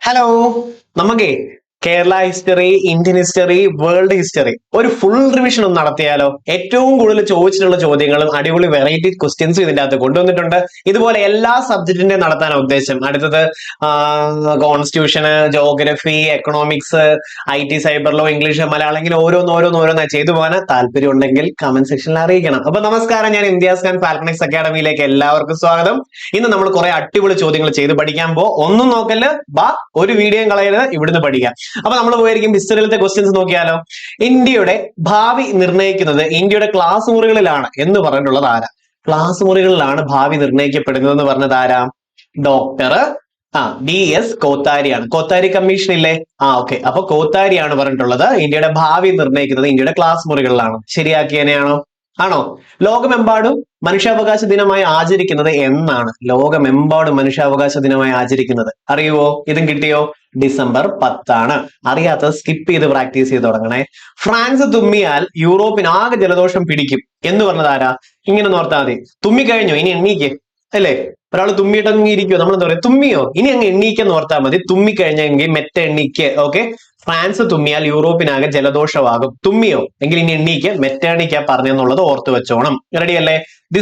Hello. നമുക്കേ Kerala history, Indian history, world history ഒരു full revision ഒന്ന് നടത്തിയാലോ? ഏറ്റവും കൂടുതൽ ചോദിച്ചിട്ടുള്ള ചോദ്യങ്ങളും അടിപൊളി വെറൈറ്റി ക്വസ്റ്റ്യൻസും ഇതിന്റെ അകത്ത് കൊണ്ടുവന്നിട്ടുണ്ട്. ഇതുപോലെ എല്ലാ സബ്ജക്റ്റിന്റെ നടത്താനാണ് ഉദ്ദേശം. അടുത്തത് constitution, geography, economics, IT, cyber law, English, Malayalam, ഇങ്ങനെ ഓരോന്നായി ചെയ്തു പോകാൻ താല്പര്യം ഉണ്ടെങ്കിൽ കമന്റ് സെക്ഷനിൽ അറിയിക്കണം. അപ്പൊ നമസ്കാരം, ഞാൻ ഇംതിയാസ് ഖാൻ, ഫാൽക്കണിക്സ് അക്കാഡമിയിലേക്ക് എല്ലാവർക്കും സ്വാഗതം. ഇന്ന് നമ്മൾ കുറെ അടിപൊളി ചോദ്യങ്ങൾ ചെയ്ത് പഠിക്കാൻ ഒന്നും നോക്കല്, ബാ ഒരു വീഡിയോയും കളയരുത്, ഇവിടുന്ന് പഠിക്കാം. അപ്പൊ നമ്മൾ പോയിരിക്കും ഹിസ്റ്ററിയിലത്തെ ക്വസ്റ്റ്യൻസ് നോക്കിയാലോ. ഇന്ത്യയുടെ ഭാവി നിർണ്ണയിക്കുന്നത് ഇന്ത്യയുടെ ക്ലാസ് മുറികളിലാണ് എന്ന് പറഞ്ഞിട്ടുള്ളത് ആരാ? ക്ലാസ് മുറികളിലാണ് ഭാവി നിർണ്ണയിക്കപ്പെടുന്നത് എന്ന് പറഞ്ഞത് ആരാ? Doctor DS കോത്താരിയാണ്. കോത്താരി കമ്മീഷൻ ഇല്ലേ? ഓക്കെ. അപ്പൊ കോത്താരിയാണ് പറഞ്ഞിട്ടുള്ളത് ഇന്ത്യയുടെ ഭാവി നിർണ്ണയിക്കുന്നത് ഇന്ത്യയുടെ ക്ലാസ് മുറികളിലാണ്. ശരിയാക്കിയനെയാണോ? ആണോ? ലോകമെമ്പാടും മനുഷ്യാവകാശ ദിനമായി ആചരിക്കുന്നത് എന്നാണ്? ലോകമെമ്പാടും മനുഷ്യാവകാശ ദിനമായി ആചരിക്കുന്നത് അറിയുവോ? ഇതും കിട്ടിയോ? ഡിസംബർ 10 അറിയാത്തത് സ്കിപ്പ് ചെയ്ത് പ്രാക്ടീസ് ചെയ്ത് തുടങ്ങണേ. ഫ്രാൻസ് തുമ്മിയാൽ യൂറോപ്പിന് ആകെ ജലദോഷം പിടിക്കും എന്ന് പറഞ്ഞത് ആരാ? ഇങ്ങനെ ഓർത്താൽ മതി. തുമ്മിക്കഴിഞ്ഞോ, ഇനി എണ്ണീക്ക്, അല്ലേ? ഒരാൾ തുമ്മിയിട്ടങ്ങ് ഇരിക്കുവോ? നമ്മൾ എന്താ പറയുക? തുമ്മിയോ, ഇനി അങ്ങ് എണ്ണീക്കെന്ന് ഓർത്താൽ മതി. തുമ്മിക്കഴിഞ്ഞെങ്കിൽ മെറ്റ എണ്ണീക്ക്. ഓക്കെ. ഫ്രാൻസ് തുമ്മിയാൽ യൂറോപ്പിനാകെ ജലദോഷമാകും. തുമ്മിയോ എങ്കിൽ ഇനി എണ്ണീക്ക്, മെറ്റേണിക്ക പറഞ്ഞെന്നുള്ളത് ഓർത്ത് വെച്ചോണം. റെഡി അല്ലേ? ദി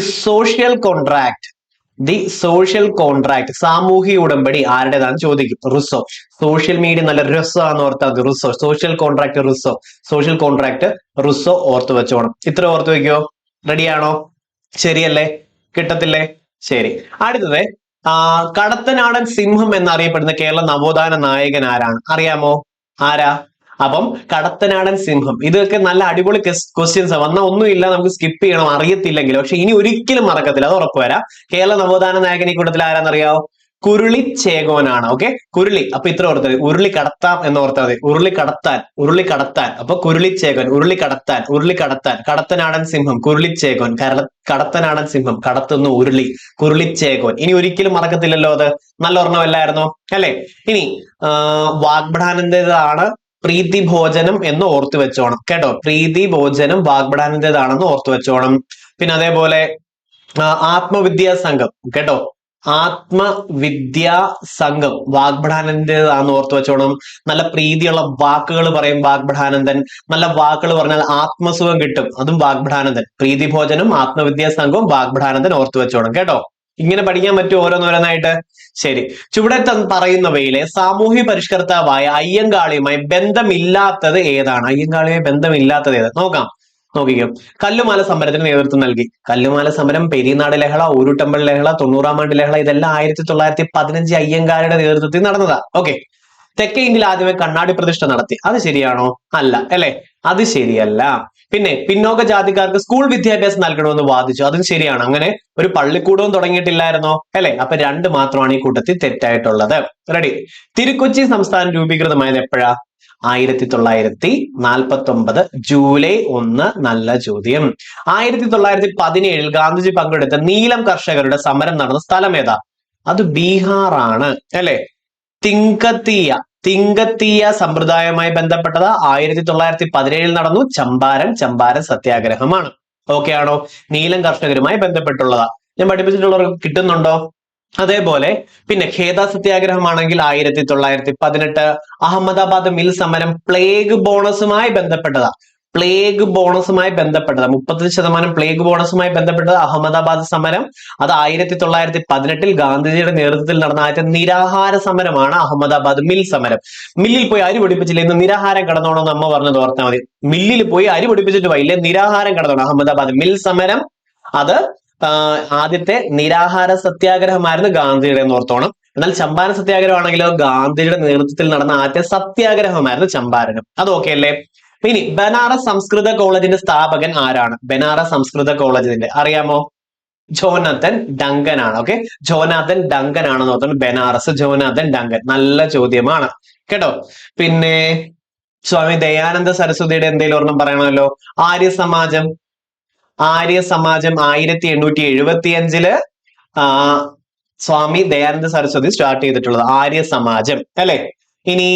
സോഷ്യൽ കോൺട്രാക്ട്, സാമൂഹിക ഉടമ്പടി ആരുടേതാണ് ചോദിക്കും. റുസോ. സോഷ്യൽ മീഡിയ നല്ല രസമാണെന്ന് ഓർത്താൽ മതി. Rousseau. Social contract Rousseau. Social contract Rousseau ഓർത്ത് വെച്ചോണം. ഇത്ര ഓർത്ത് വെക്കോ? റെഡിയാണോ? ശരിയല്ലേ? കിട്ടത്തില്ലേ? ശരി. അടുത്തത് കടത്തനാടൻ സിംഹം എന്നറിയപ്പെടുന്ന കേരള നവോത്ഥാന നായകൻ ആരാണ്? അറിയാമോ? ആരാ? അപ്പം കടത്തനാടൻ സിംഹം, ഇതൊക്കെ നല്ല അടിപൊളി ക്വസ്റ്റ്യൻസ് വന്നാൽ ഒന്നുമില്ല, നമുക്ക് സ്കിപ്പ് ചെയ്യണം അറിയത്തില്ലെങ്കിൽ. പക്ഷെ ഇനി ഒരിക്കലും മറക്കത്തില്ല, അത് ഉറപ്പുവരാം. കേരള നവോത്ഥാന നായകൻ ഈ കൂട്ടത്തിൽ ആരാന്നറിയാവോ? കുരുളിച്ചേകോനാണ്. ഓക്കെ. കുരുളി. അപ്പൊ ഇത്ര ഓർത്തത്. ഉരുളി കടത്താം എന്ന് ഓർത്താൽ മതി. ഉരുളി കടത്താൻ. അപ്പൊ കുരുളിച്ചേകോൻ, ഉരുളി കടത്താൻ. കടത്തനാടൻ സിംഹം കുരുളിച്ചേകോൻ. കടത്തനാടൻ സിംഹം കടത്തുന്നു ഉരുളി, കുരുളിച്ചേകോൻ. ഇനി ഒരിക്കലും മറക്കത്തില്ലല്ലോ അത്. നല്ല ഓർമ്മയല്ലായിരുന്നോ? അല്ലെ? ഇനി വാഗ്ഭടാനന്റേതാണ് പ്രീതി ഭോജനം എന്ന് ഓർത്തു വെച്ചോണം കേട്ടോ. പ്രീതി ഭോജനം വാഗ്ഭടാനന്റേതാണെന്ന് ഓർത്തു വെച്ചോണം. പിന്നെ അതേപോലെ ആത്മവിദ്യാ സംഘം കേട്ടോ. ആത്മവിദ്യാ സംഘം വാഗ്ഭടാനന്റേതാണെന്ന് ഓർത്തു വെച്ചോണം. നല്ല പ്രീതിയുള്ള വാക്കുകൾ പറയും വാഗ്ഭടാനന്ദൻ. നല്ല വാക്കുകൾ പറഞ്ഞാൽ ആത്മസുഖം കിട്ടും, അതും വാഗ്ഭടാനന്ദൻ. പ്രീതി ഭോജനം, ആത്മവിദ്യാ സംഘവും വാഗ്ഭടാനന്ദൻ ഓർത്തു വെച്ചോണം കേട്ടോ. ഇങ്ങനെ പഠിക്കാൻ പറ്റും ഓരോന്നോരോന്നായിട്ട്. ശരി. ചുവടെ പറയുന്നവയിലെ സാമൂഹ്യ പരിഷ്കർത്താവായ അയ്യങ്കാളിയുമായി ബന്ധമില്ലാത്തത് ഏതാണ്? അയ്യങ്കാളിയുമായി ബന്ധമില്ലാത്തത് ഏത്? നോക്കിക്കോ. കല്ലുമാല സമരത്തിന് നേതൃത്വം നൽകി. കല്ലുമാല സമരം, പെരിനാട് ലഹള, ഊരുട്ടമ്പൾ ലഹള, 90-ാം ആണ്ട് ലഹള, ഇതെല്ലാം 1915 അയ്യങ്കാളിയുടെ നേതൃത്വത്തിൽ നടന്നതാ. ഓക്കെ. തെക്കേ ഇന്ത്യയിൽ ആദ്യമായി കണ്ണാടി പ്രതിഷ്ഠ നടത്തി. അത് ശരിയാണോ? അല്ല, അല്ലെ? അത് ശരിയല്ല. പിന്നെ പിന്നോക്ക ജാതിക്കാർക്ക് സ്കൂൾ വിദ്യാഭ്യാസം നൽകണമെന്ന് വാദിച്ചു. അതും ശരിയാണ്. അങ്ങനെ ഒരു പള്ളിക്കൂടവും തുടങ്ങിയിട്ടില്ലായിരുന്നോ? അല്ലെ? അപ്പൊ 2 മാത്രമാണ് ഈ കൂട്ടത്തിൽ തെറ്റായിട്ടുള്ളത്. റെഡി. തിരുക്കൊച്ചി സംസ്ഥാനം രൂപീകൃതമായത് എപ്പോഴാ? 1949 ജൂലൈ 1. നല്ല ചോദ്യം. 1917 ഗാന്ധിജി പങ്കെടുത്ത നീലം കർഷകരുടെ സമരം നടന്ന സ്ഥലം ഏതാ? അത് ബീഹാറാണ്, അല്ലെ? തിങ്കത്തീയ സമ്പ്രദായവുമായി ബന്ധപ്പെട്ടത് 1917 നടന്നു. ചമ്പാരൻ സത്യാഗ്രഹമാണ്. ഓക്കെ ആണോ? നീലം കർഷകരുമായി ബന്ധപ്പെട്ടുള്ളതാ. ഞാൻ പഠിപ്പിച്ചിട്ടുള്ളവർക്ക് കിട്ടുന്നുണ്ടോ? അതേപോലെ പിന്നെ ഖേദ സത്യാഗ്രഹമാണെങ്കിൽ 1918. അഹമ്മദാബാദ് മിൽ സമരം പ്ലേഗ് ബോണസുമായി ബന്ധപ്പെട്ടതാ. 35% പ്ലേഗ് ബോണസുമായി ബന്ധപ്പെട്ടത് അഹമ്മദാബാദ് സമരം. അത് 1918 ഗാന്ധിജിയുടെ നേതൃത്വത്തിൽ നടന്ന ആദ്യത്തെ നിരാഹാര സമരമാണ് അഹമ്മദാബാദ് മിൽ സമരം. മില്ലിൽ പോയി അരി പൊടിപ്പിച്ചില്ല, ഇന്ന് നിരാഹാരം കടന്നോണമെന്ന് അമ്മ പറഞ്ഞത് ഓർത്താൽ മതി. മില്ലിൽ പോയി അരി പൊടിപ്പിച്ചിട്ട് പോയില്ലേ, നിരാഹാരം കടന്നോണം. അഹമ്മദാബാദ് മിൽ സമരം അത് ആദ്യത്തെ നിരാഹാര സത്യാഗ്രഹമായിരുന്നു ഗാന്ധിയുടെ എന്ന് ഓർത്തോണം. എന്നാൽ ചമ്പാരൻ സത്യാഗ്രഹം ആണെങ്കിലോ ഗാന്ധിയുടെ നേതൃത്വത്തിൽ നടന്ന ആദ്യത്തെ സത്യാഗ്രഹമായിരുന്നു ചമ്പാരനും. അത് ഓക്കെ അല്ലേ? ഇനി ബനാറസ് സംസ്കൃത കോളേജിന്റെ സ്ഥാപകൻ ആരാണ്? ബനാറസ് സംസ്കൃത കോളേജിന്റെ അറിയാമോ? ജോനാഥൻ ഡങ്കൻ ആണ്. ഓക്കെ. ജോനാഥൻ ഡങ്കൻ ആണെന്ന് ഓർത്തോണം. Banaras Jonathan Duncan. നല്ല ചോദ്യമാണ് കേട്ടോ. പിന്നെ സ്വാമി ദയാനന്ദ സരസ്വതിയുടെ എന്തെങ്കിലും ഒരെണ്ണം പറയണമല്ലോ. ആര്യസമാജം 1875 സ്വാമി ദയാനന്ദ സരസ്വതി സ്റ്റാർട്ട് ചെയ്തിട്ടുള്ളത് ആര്യസമാജം, അല്ലെ? ഇനി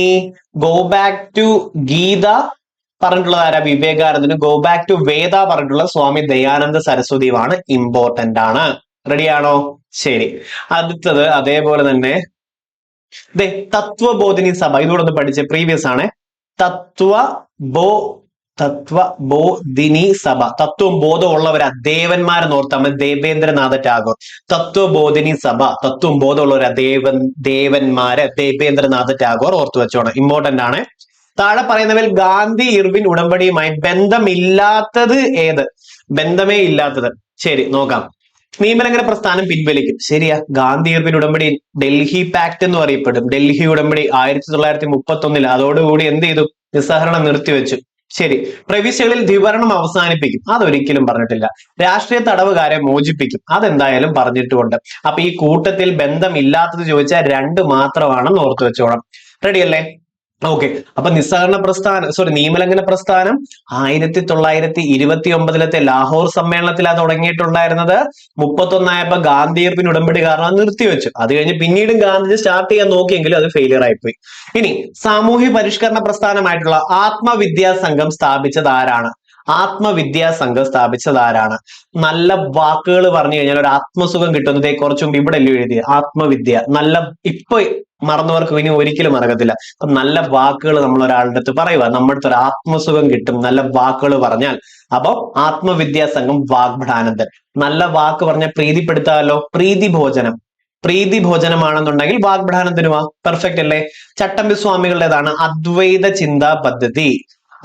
ഗോ ബാക്ക് ടു ഗീത പറഞ്ഞിട്ടുള്ളത് ആരാ? വിവേകാനന്ദന്. ഗോ ബാക്ക് ടു വേദ പറഞ്ഞിട്ടുള്ളത് സ്വാമി ദയാനന്ദ സരസ്വതിയുമാണ്. ഇമ്പോർട്ടന്റ് ആണ്. റെഡിയാണോ? ശരി. അടുത്തത് അതേപോലെ തന്നെ തത്വബോധിനി സഭ, ഇതുകൂടെ ഒന്ന് പഠിച്ച്, പ്രീവിയസ് ആണ്. തത്വബോ തത്വബോധിനി സഭ, തത്വം ബോധമുള്ളവരാ, ദേവന്മാരെന്ന് ഓർത്താൽ മതി, ദേവേന്ദ്രനാഥ ടാഗോർ. തത്വബോധിനി സഭ, തത്വം ബോധമുള്ളവരാ, ദേവന്മാര്, ദേവേന്ദ്രനാഥ ടാഗോർ, ഓർത്തു വെച്ചോണം, ഇമ്പോർട്ടന്റ് ആണ്. താഴെ പറയുന്നവരിൽ ഗാന്ധി ഇർവിൻ ഉടമ്പടിയുമായി ബന്ധമില്ലാത്തത് ഏത്? ബന്ധമേ ഇല്ലാത്തത്. ശരി, നോക്കാം. നിയമലംഘന പ്രസ്ഥാനം പിൻവലിക്കും. ശരിയാ, ഗാന്ധി ഇർവിൻ ഉടമ്പടി ഡൽഹി പാക്ട് എന്ന് പറയപ്പെടും. ഡൽഹി ഉടമ്പടി 1931, അതോടുകൂടി എന്ത് ചെയ്തു? നിസ്സഹരണം നിർത്തിവെച്ചു. ശരി. പ്രവിശ്യകളിൽ ദ്വിഭരണം അവസാനിപ്പിക്കും. അതൊരിക്കലും പറഞ്ഞിട്ടില്ല. രാഷ്ട്രീയ തടവുകാരെ മോചിപ്പിക്കും. അതെന്തായാലും പറഞ്ഞിട്ടുമുണ്ട്. അപ്പൊ ഈ കൂട്ടത്തിൽ ബന്ധമില്ലാത്തത് ചോദിച്ചാൽ 2 മാത്രമാണെന്ന് ഓർത്തു വെച്ചോണം. റെഡി അല്ലേ? ഓക്കെ. അപ്പൊ നിയമലംഘന പ്രസ്ഥാനം 1929 ലാഹോർ സാമ്മേളനത്തിലാ തുടങ്ങിയിട്ടുണ്ടായിരുന്നത്. 31 ഗാന്ധി ഇർവിൻ ഉടമ്പടി കാരണം നിർത്തിവെച്ചു. അത് കഴിഞ്ഞ് പിന്നീടും ഗാന്ധിജി സ്റ്റാർട്ട് ചെയ്യാൻ നോക്കിയെങ്കിലും അത് ഫെയിലിയർ ആയിപ്പോയി. ഇനി സാമൂഹ്യ പരിഷ്കരണ പ്രസ്ഥാനമായിട്ടുള്ള ആത്മവിദ്യാ സംഘം സ്ഥാപിച്ചത് ആരാണ്? ആത്മവിദ്യാ സംഘം സ്ഥാപിച്ചത് ആരാണ്? നല്ല വാക്കുകൾ പറഞ്ഞു കഴിഞ്ഞാൽ ഒരു ആത്മസുഖം കിട്ടുന്നത്. കുറച്ചു മുമ്പ് ഇവിടെ അല്ലേ എഴുതിയ ആത്മവിദ്യ. നല്ല, ഇപ്പൊ മറന്നവർക്ക് ഇനി ഒരിക്കലും മറക്കത്തില്ല. അപ്പൊ നല്ല വാക്കുകൾ നമ്മൾ ഒരാളുടെ അടുത്ത് പറയുക, നമ്മുടെ അടുത്ത് ഒരു ആത്മസുഖം കിട്ടും നല്ല വാക്കുകൾ പറഞ്ഞാൽ. അപ്പൊ ആത്മവിദ്യാ സംഘം വാഗ്ഭടാനന്ദൻ. നല്ല വാക്ക് പറഞ്ഞാൽ പ്രീതിപ്പെടുത്താമല്ലോ, പ്രീതിഭോജനം. പ്രീതിഭോജനമാണെന്നുണ്ടെങ്കിൽ വാഗ്ഭടാനന്ദനുമാ. പെർഫെക്റ്റ് അല്ലേ? ചട്ടമ്പി സ്വാമികളുടേതാണ് അദ്വൈത ചിന്താ പദ്ധതി.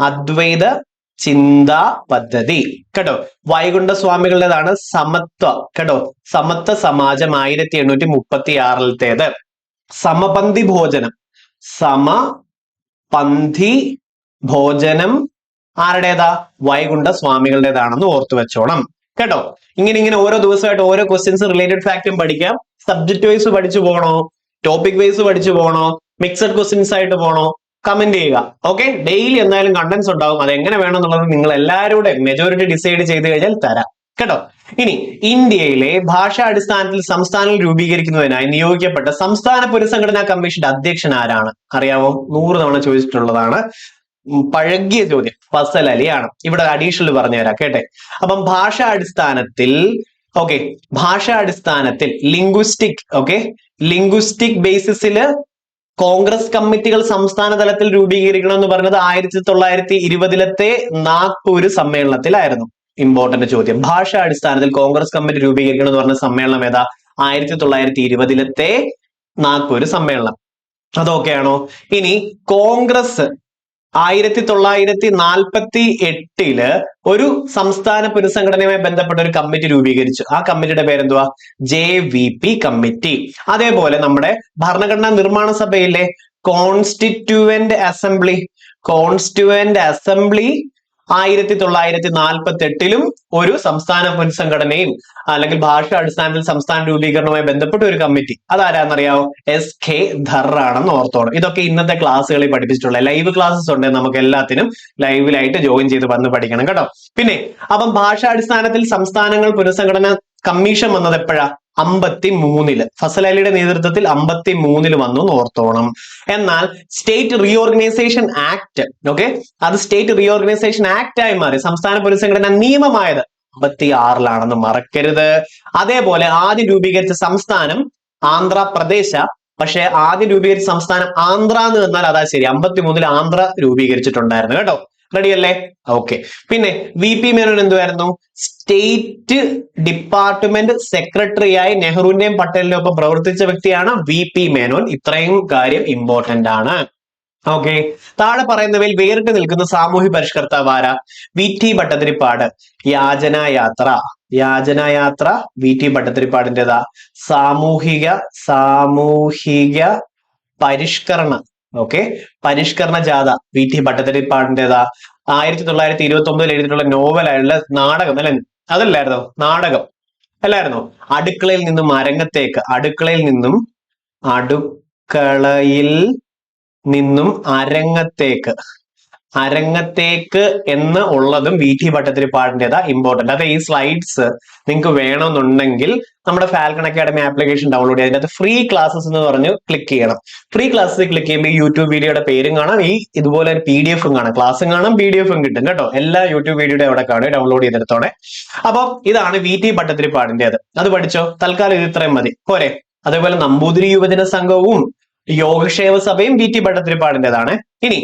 അദ്വൈത ചിന്താ പദ്ധതി കേട്ടോ. വൈകുണ്ഠ സ്വാമികളുടേതാണ് സമത്വ കേട്ടോ. സമത്വ സമാജം 1836. സമപന്തി ഭോജനം. സമപന്തി ഭോജനം ആരുടേതാ? വൈകുണ്ഠ സ്വാമികളുടേതാണെന്ന് ഓർത്തു വെച്ചോണം കേട്ടോ. ഇങ്ങനെ ഓരോ ദിവസമായിട്ട് ഓരോ ക്വസ്റ്റ്യൻസ് റിലേറ്റഡ് ഫാക്റ്റും പഠിക്കാം. സബ്ജക്ട് വൈസ് പഠിച്ചു പോകണോ, ടോപ്പിക് വൈസ് പഠിച്ചു പോകണോ, മിക്സഡ് ക്വസ്റ്റ്യൻസ് ആയിട്ട് പോകണോ? കമന്റ് ചെയ്യുക. ഓക്കെ, ഡെയിലി എന്തായാലും കണ്ടന്റ്സ് ഉണ്ടാവും. അത് എങ്ങനെ വേണം എന്നുള്ളത് നിങ്ങൾ എല്ലാവരുടെ മെജോറിറ്റി ഡിസൈഡ് ചെയ്ത് കഴിഞ്ഞാൽ തരാം കേട്ടോ. ഇനി ഇന്ത്യയിലെ ഭാഷാ അടിസ്ഥാനത്തിൽ സംസ്ഥാനങ്ങൾ രൂപീകരിക്കുന്നതിനായി നിയോഗിക്കപ്പെട്ട സംസ്ഥാന പുനഃസംഘടനാ കമ്മീഷന്റെ അധ്യക്ഷൻ ആരാണ്? അറിയാമോ? 100 തവണ ചോദിച്ചിട്ടുള്ളതാണ്. പഴകിയ ചോദ്യം. ഫസൽ അലിയാണ്. ഇവിടെ അഡീഷണൽ പറഞ്ഞുതരാം കേട്ടെ. അപ്പം ഭാഷാ അടിസ്ഥാനത്തിൽ ലിംഗ്വിസ്റ്റിക് ബേസിസിൽ കോൺഗ്രസ് കമ്മിറ്റികൾ സംസ്ഥാന തലത്തിൽ രൂപീകരിക്കണം എന്ന് പറഞ്ഞത് 1920 നാഗ്പൂർ സമ്മേളനത്തിലായിരുന്നു. ഇമ്പോർട്ടന്റ് ചോദ്യം. ഭാഷാ അടിസ്ഥാനത്തിൽ കോൺഗ്രസ് കമ്മിറ്റി രൂപീകരിക്കണം എന്ന് പറഞ്ഞ സമ്മേളനം ഏതാ? 1920 നാഗ്പൂർ സമ്മേളനം. അതൊക്കെയാണോ? ഇനി കോൺഗ്രസ് 1948 ഒരു സംസ്ഥാന പുനഃസംഘടനയുമായി ബന്ധപ്പെട്ട ഒരു കമ്മിറ്റി രൂപീകരിച്ചു. ആ കമ്മിറ്റിയുടെ പേരെന്തുവാ? JVP committee. അതേപോലെ നമ്മുടെ ഭരണഘടനാ നിർമ്മാണ സഭയിലെ കോൺസ്റ്റിറ്റ്യൂവന്റ് അസംബ്ലി 1948 ഒരു സംസ്ഥാന പുനഃസംഘടനയും അല്ലെങ്കിൽ ഭാഷാ അടിസ്ഥാനത്തിൽ സംസ്ഥാന രൂപീകരണവുമായി ബന്ധപ്പെട്ട ഒരു കമ്മിറ്റി. അതാരാന്നറിയാവോ? SK ധർ ആണെന്ന് ഓർത്തോണം. ഇതൊക്കെ ഇന്നത്തെ ക്ലാസ്സുകളിൽ പഠിപ്പിച്ചിട്ടുള്ള ലൈവ് ക്ലാസ്സസ് ഉണ്ട്. നമുക്ക് എല്ലാത്തിനും ലൈവിലായിട്ട് ജോയിൻ ചെയ്ത് വന്ന് പഠിക്കണം കേട്ടോ. പിന്നെ അപ്പം ഭാഷാ അടിസ്ഥാനത്തിൽ സംസ്ഥാനങ്ങൾ പുനഃസംഘടന കമ്മീഷൻ വന്നത് എപ്പോഴാ? 53 ഫസൽ അലിയുടെ നേതൃത്വത്തിൽ 53 വന്നു എന്ന് ഓർത്തോണം. എന്നാൽ സ്റ്റേറ്റ് റീഓർഗനൈസേഷൻ ആക്ട് അത് സ്റ്റേറ്റ് റീഓർഗനൈസേഷൻ ആക്ട് ആയി മാറി. സംസ്ഥാന പുനഃസംഘടന നിയമമായത് 56 മറക്കരുത്. അതേപോലെ ആദ്യം രൂപീകരിച്ച സംസ്ഥാനം ആന്ധ്രാപ്രദേശ്. പക്ഷെ ആദ്യം രൂപീകരിച്ച സംസ്ഥാനം ആന്ധ്ര എന്ന് വന്നാൽ അതാ ശരി. 53 ആന്ധ്ര രൂപീകരിച്ചിട്ടുണ്ടായിരുന്നു കേട്ടോ. റെഡി അല്ലേ? ഓക്കെ. പിന്നെ VP മേനോൻ എന്തുവായിരുന്നു? സ്റ്റേറ്റ് ഡിപ്പാർട്ട്മെന്റ് സെക്രട്ടറിയായി നെഹ്റുവിന്റെയും പട്ടേലിന്റെയും ഒപ്പം പ്രവർത്തിച്ച വ്യക്തിയാണ് VP മേനോൻ. ഇത്രയും കാര്യം ഇമ്പോർട്ടന്റ് ആണ്. ഓക്കെ. താഴെ പറയുന്നവയിൽ വേറിട്ട് നിൽക്കുന്ന സാമൂഹ്യ പരിഷ്കർത്താവ് ആരാ? VT ഭട്ടതിരിപ്പാട്. യാചനായാത്ര VT ഭട്ടതിരിപ്പാടിൻ്റെതാ. സാമൂഹിക പരിഷ്കരണ പരിഷ്കരണ ജാഥ VT ഭട്ടതിരിപ്പാടിൻ്റെതാ. 1929 എഴുതിയിട്ടുള്ള നോവലായുള്ള നാടകം അതല്ലായിരുന്നോ? നാടകം അല്ലായിരുന്നോ? അടുക്കളയിൽ നിന്നും അരങ്ങത്തേക്ക് എന്ന് ഉള്ളതും VT ഭട്ടതിരിപ്പാടിൻ്റെതാ. ഇമ്പോർട്ടന്റ്. അപ്പൊ ഈ സ്ലൈഡ്സ് നിങ്ങൾക്ക് വേണമെന്നുണ്ടെങ്കിൽ നമ്മുടെ ഫാൽക്കൺ അക്കാഡമി ആപ്ലിക്കേഷൻ ഡൗൺലോഡ് ചെയ്ത് അതിനകത്ത് ഫ്രീ ക്ലാസ്സസ് എന്ന് പറഞ്ഞ് ക്ലിക്ക് ചെയ്യണം. ഫ്രീ ക്ലാസ്സസ് ക്ലിക്ക് ചെയ്യുമ്പോൾ ഈ യൂട്യൂബ് വീഡിയോയുടെ പേരും കാണാം, ഇതുപോലെ ഒരു PDF കാണാം, ക്ലാസ്സും കാണാം, PDF കിട്ടും കേട്ടോ. എല്ലാ യൂട്യൂബ് വീഡിയോയുടെ അവിടെ കാണും, ഡൗൺലോഡ് ചെയ്തെടുത്തോടെ. അപ്പൊ ഇതാണ് VT ഭട്ടതിരിപ്പാടിൻ്റെത്. അത് പഠിച്ചോ. തൽക്കാലം ഇത് ഇത്രയും മതി പോരെ. അതേപോലെ നമ്പൂതിരി യുവജന സംഘവും യോഗക്ഷേമ സഭയും വി ടി ഭട്ടതിരിപ്പാടിൻ്റെതാണ്. ഇനി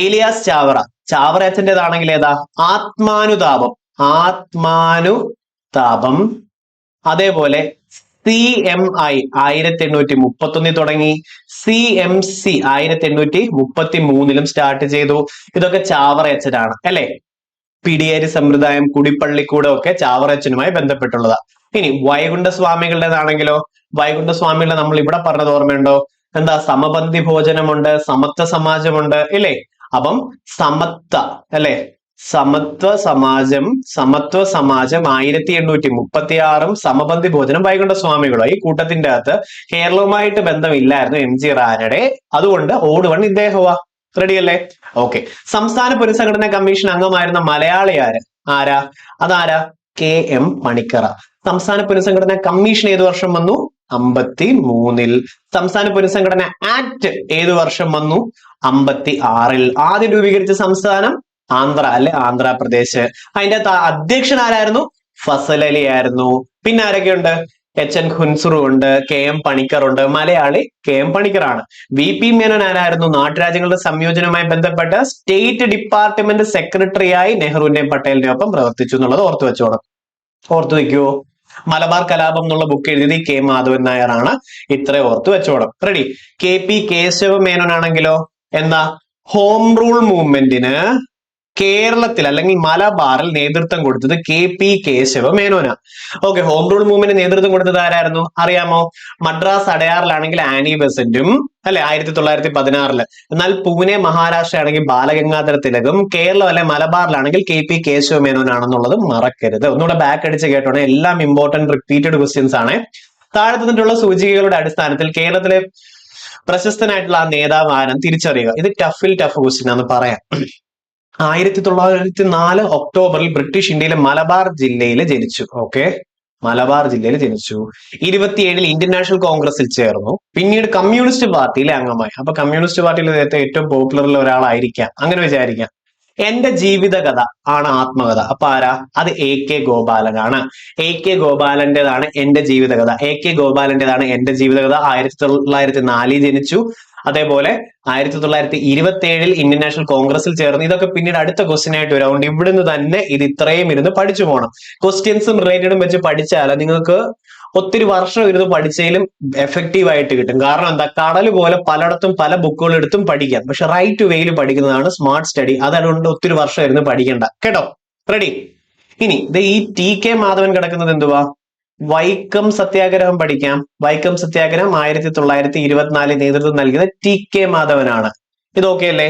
ഏലിയാസ് ചാവറ, ചാവറയച്ചൻ്റെതാണെങ്കിൽ ഏതാ? ആത്മാനുതാപം, ആത്മാനുതാപം. അതേപോലെ CMI 1831 തുടങ്ങി, CMC 1833 സ്റ്റാർട്ട് ചെയ്തു. ഇതൊക്കെ ചാവറയച്ചനാണ് അല്ലെ. പിടിയേരി സമ്പ്രദായം, കുടിപ്പള്ളിക്കൂടം ഒക്കെ ചാവറയച്ചനുമായി ബന്ധപ്പെട്ടുള്ളതാ. ഇനി വൈകുണ്ഠസ്വാമികളുടേതാണെങ്കിലോ, വൈകുണ്ഠസ്വാമികളുടെ നമ്മൾ ഇവിടെ പറഞ്ഞത് ഓർമ്മയുണ്ടോ? എന്താ? സമപന്തി ഭോജനമുണ്ട്, സമത്വ സമാജമുണ്ട് ഇല്ലേ? അപ്പം സമത്വ അല്ലെ, സമത്വ സമാജം 1836 സമപന്തി ഭോജനം വൈകുണ്ഠസ്വാമികളോ. ഈ കൂട്ടത്തിന്റെ അകത്ത് കേരളവുമായിട്ട് ബന്ധമില്ലായിരുന്നു MG റാനഡെ, അതുകൊണ്ട് ഓട് വൺ ഇദ്ദേഹമാ. റെഡി അല്ലേ? ഓക്കെ. സംസ്ഥാന പുനഃസംഘടനാ കമ്മീഷൻ അംഗമായിരുന്ന മലയാളി ആരാ? അതാരാ? KM പണിക്കറ. സംസ്ഥാന പുനഃസംഘടനാ കമ്മീഷൻ ഏത് വർഷം വന്നു? 53. സംസ്ഥാന പുനഃസംഘടന ആക്ട് ഏത് വർഷം വന്നു? 56. ആദ്യം രൂപീകരിച്ച സംസ്ഥാനം ആന്ധ്ര അല്ലെ, ആന്ധ്രാപ്രദേശ്. അതിന്റെ അധ്യക്ഷൻ ആരായിരുന്നു? ഫസൽ അലി ആയിരുന്നു. പിന്നെ ആരൊക്കെയുണ്ട്? HN ഖുൻസുറു ഉണ്ട്, KM പണിക്കർ ഉണ്ട്. മലയാളി KM പണിക്കറാണ്. VP മേനോൻ ആരായിരുന്നു? നാട്ടുരാജ്യങ്ങളുടെ സംയോജനവുമായി ബന്ധപ്പെട്ട സ്റ്റേറ്റ് ഡിപ്പാർട്ട്മെന്റ് സെക്രട്ടറിയായി നെഹ്റുവിന്റെയും പട്ടേലിന്റെയും ഒപ്പം പ്രവർത്തിച്ചു എന്നുള്ളത് ഓർത്തു വെച്ചോണം. ഓർത്തു വെക്കുവോ? മലബാർ കലാപം എന്നുള്ള ബുക്ക് എഴുതിയത് K മാധവൻ നായർ ആണ്. ഇത്ര ഓർത്തു വെച്ചോണം. റെഡി. KP കേശവ മേനോൻ ആണെങ്കിലോ എന്താ? ഹോം റൂൾ മൂവ്മെന്റിന് കേരളത്തിൽ അല്ലെങ്കിൽ മലബാറിൽ നേതൃത്വം കൊടുത്തത് KP Kesava Menon. Okay. Home rule movement നേതൃത്വം കൊടുത്തത് ആരായിരുന്നു? അറിയാമോ? മദ്രാസ് അടയാറിലാണെങ്കിൽ ആനി ബെസന്റും അല്ലെ, 1916. എന്നാൽ പൂനെ മഹാരാഷ്ട്ര ആണെങ്കിൽ ബാലഗംഗാധര തിലകും, കേരളം അല്ലെ മലബാറിലാണെങ്കിൽ KP കേശവ മേനോൻ ആണെന്നുള്ളത് മറക്കരുത്. ഒന്നുകൂടെ ബാക്ക് അടിച്ച് കേട്ടോണേ, എല്ലാം ഇമ്പോർട്ടന്റ് റിപ്പീറ്റഡ് ക്വസ്റ്റ്യൻസ് ആണ്. താഴെ തന്നിട്ടുള്ള സൂചികകളുടെ അടിസ്ഥാനത്തിൽ കേരളത്തിലെ പ്രശസ്തനായിട്ടുള്ള ആ നേതാവ് ആരും തിരിച്ചറിയുക. ഇത് ടഫ് ക്വസ്റ്റ്യൻ ആണെന്ന് പറയാം. 1904 ഒക്ടോബറിൽ ബ്രിട്ടീഷ് ഇന്ത്യയിലെ മലബാർ ജില്ലയിൽ ജനിച്ചു. ഓക്കെ, മലബാർ ജില്ലയിൽ ജനിച്ചു. 27 ഇന്ത്യൻ നാഷണൽ കോൺഗ്രസിൽ ചേർന്നു. പിന്നീട് കമ്മ്യൂണിസ്റ്റ് പാർട്ടിയിലെ അംഗമായി. അപ്പൊ കമ്മ്യൂണിസ്റ്റ് പാർട്ടിയിൽ നേരത്തെ ഏറ്റവും പോപ്പുലറിൽ ഒരാളായിരിക്കാം, അങ്ങനെ വിചാരിക്കാം. എന്റെ ജീവിതകഥ ആണ് ആത്മകഥ. അപ്പൊ ആരാ? അത് AK ഗോപാലനാണ്. AK ഗോപാലന്റേതാണ് എന്റെ ജീവിതകഥ. AK ഗോപാലന്റേതാണ് എന്റെ ജീവിതകഥ. 1904 ജനിച്ചു. അതേപോലെ 1927 ഇന്ത്യൻ നാഷണൽ കോൺഗ്രസിൽ ചേർന്ന്. ഇതൊക്കെ പിന്നീട് അടുത്ത ക്വസ്റ്റ്യൻ ആയിട്ട് വരും. അതുകൊണ്ട് ഇവിടുന്ന് തന്നെ ഇത് ഇത്രയും ഇരുന്ന് പഠിച്ചു പോകണം. ക്വസ്റ്റ്യൻസും റിലേറ്റഡും വെച്ച് പഠിച്ചാൽ നിങ്ങൾക്ക് ഒത്തിരി വർഷം ഇരുന്ന് പഠിച്ചതിലും എഫക്റ്റീവ് ആയിട്ട് കിട്ടും. കാരണം എന്താ? കടൽ പോലെ പലയിടത്തും പല ബുക്കുകൾ എടുത്തും പഠിക്കാം. പക്ഷെ റൈറ്റ് വേയിൽ പഠിക്കുന്നതാണ് സ്മാർട്ട് സ്റ്റഡി. അതുകൊണ്ട് ഒത്തിരി വർഷം ഇരുന്ന് പഠിക്കണ്ട കേട്ടോ. റെഡി. ഇനി ഈ TK മാധവൻ കിടക്കുന്നത് എന്തുവാ? വൈക്കം സത്യാഗ്രഹം പഠിക്കാം. വൈക്കം സത്യാഗ്രഹം 1924 നേതൃത്വം നൽകിയത് TK മാധവനാണ്. ഇത് ഓക്കെ അല്ലേ?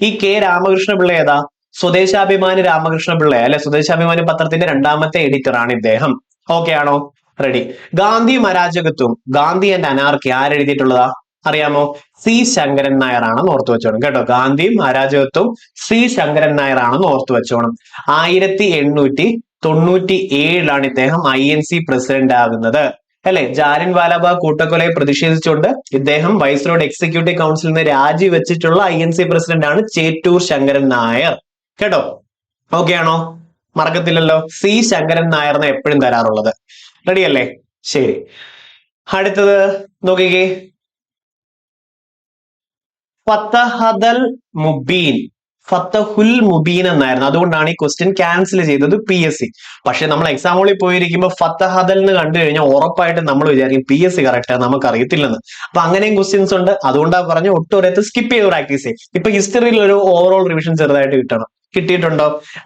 ഈ K രാമകൃഷ്ണ പിള്ള ഏതാ? സ്വദേശാഭിമാനി രാമകൃഷ്ണ പിള്ള അല്ലെ, സ്വദേശാഭിമാനി പത്രത്തിന്റെ 2ാമത്തെ എഡിറ്റർ ആണ് ഇദ്ദേഹം. ഓക്കെ ആണോ? റെഡി. ഗാന്ധിയും അരാജകത്വവും, ഗാന്ധി ആൻഡ് അനാർക്കി ആരെഴുതിയിട്ടുള്ളതാ? അറിയാമോ? C ശങ്കരൻ നായർ ആണെന്ന് ഓർത്തു വെച്ചോണം കേട്ടോ. ഗാന്ധിയും അരാജകത്വവും C ശങ്കരൻ നായർ ആണെന്ന് ഓർത്തു വെച്ചോണം. 1897 ഇദ്ദേഹം INC പ്രസിഡന്റ് ആകുന്നത് അല്ലെ. ജാലിയൻ വാലാബാഗ് കൂട്ടക്കൊലയെ പ്രതിഷേധിച്ചുകൊണ്ട് ഇദ്ദേഹം വൈസ്രോഡ് എക്സിക്യൂട്ടീവ് കൗൺസിലിൽ നിന്ന് രാജിവെച്ചിട്ടുള്ള INC പ്രസിഡന്റ് ആണ് ചേറ്റൂർ ശങ്കരൻ നായർ കേട്ടോ. ഓക്കെ ആണോ? മറക്കത്തില്ലല്ലോ. C ശങ്കരൻ നായർന്ന് എപ്പോഴും തരാറുള്ളത്. റെഡി അല്ലേ? ശരി. അടുത്തത് നോക്കിക്കേ. ഫത്തഹുൽ മുബീൻ എന്നായിരുന്നു. അതുകൊണ്ടാണ് ഈ ക്വസ്റ്റ്യൻ ക്യാൻസൽ ചെയ്തത് PSC. പക്ഷെ നമ്മൾ എക്സാം ഹോളിൽ പോയിരിക്കുമ്പോൾ ഫത്തഹദൽ എന്ന് കണ്ടു കഴിഞ്ഞാൽ ഉറപ്പായിട്ടും നമ്മൾ വിചാരിക്കും PSC കറക്റ്റ് ആണ്, നമുക്ക് അറിയത്തില്ലെന്ന്. അപ്പൊ അങ്ങനെയും ക്വസ്റ്റ്യൻസ് ഉണ്ട്. അതുകൊണ്ടാണ് പറഞ്ഞ ഒട്ടും സ്കിപ്പ് ചെയ്ത് പ്രാക്ടീസ് ചെയ്യും. ഇപ്പൊ ഹിസ്റ്ററിയിൽ ഒരു ഓവറോൾ റിവിഷൻ ചെറുതായിട്ട് കിട്ടണം. കിട്ടിയിട്ടുണ്ടോ?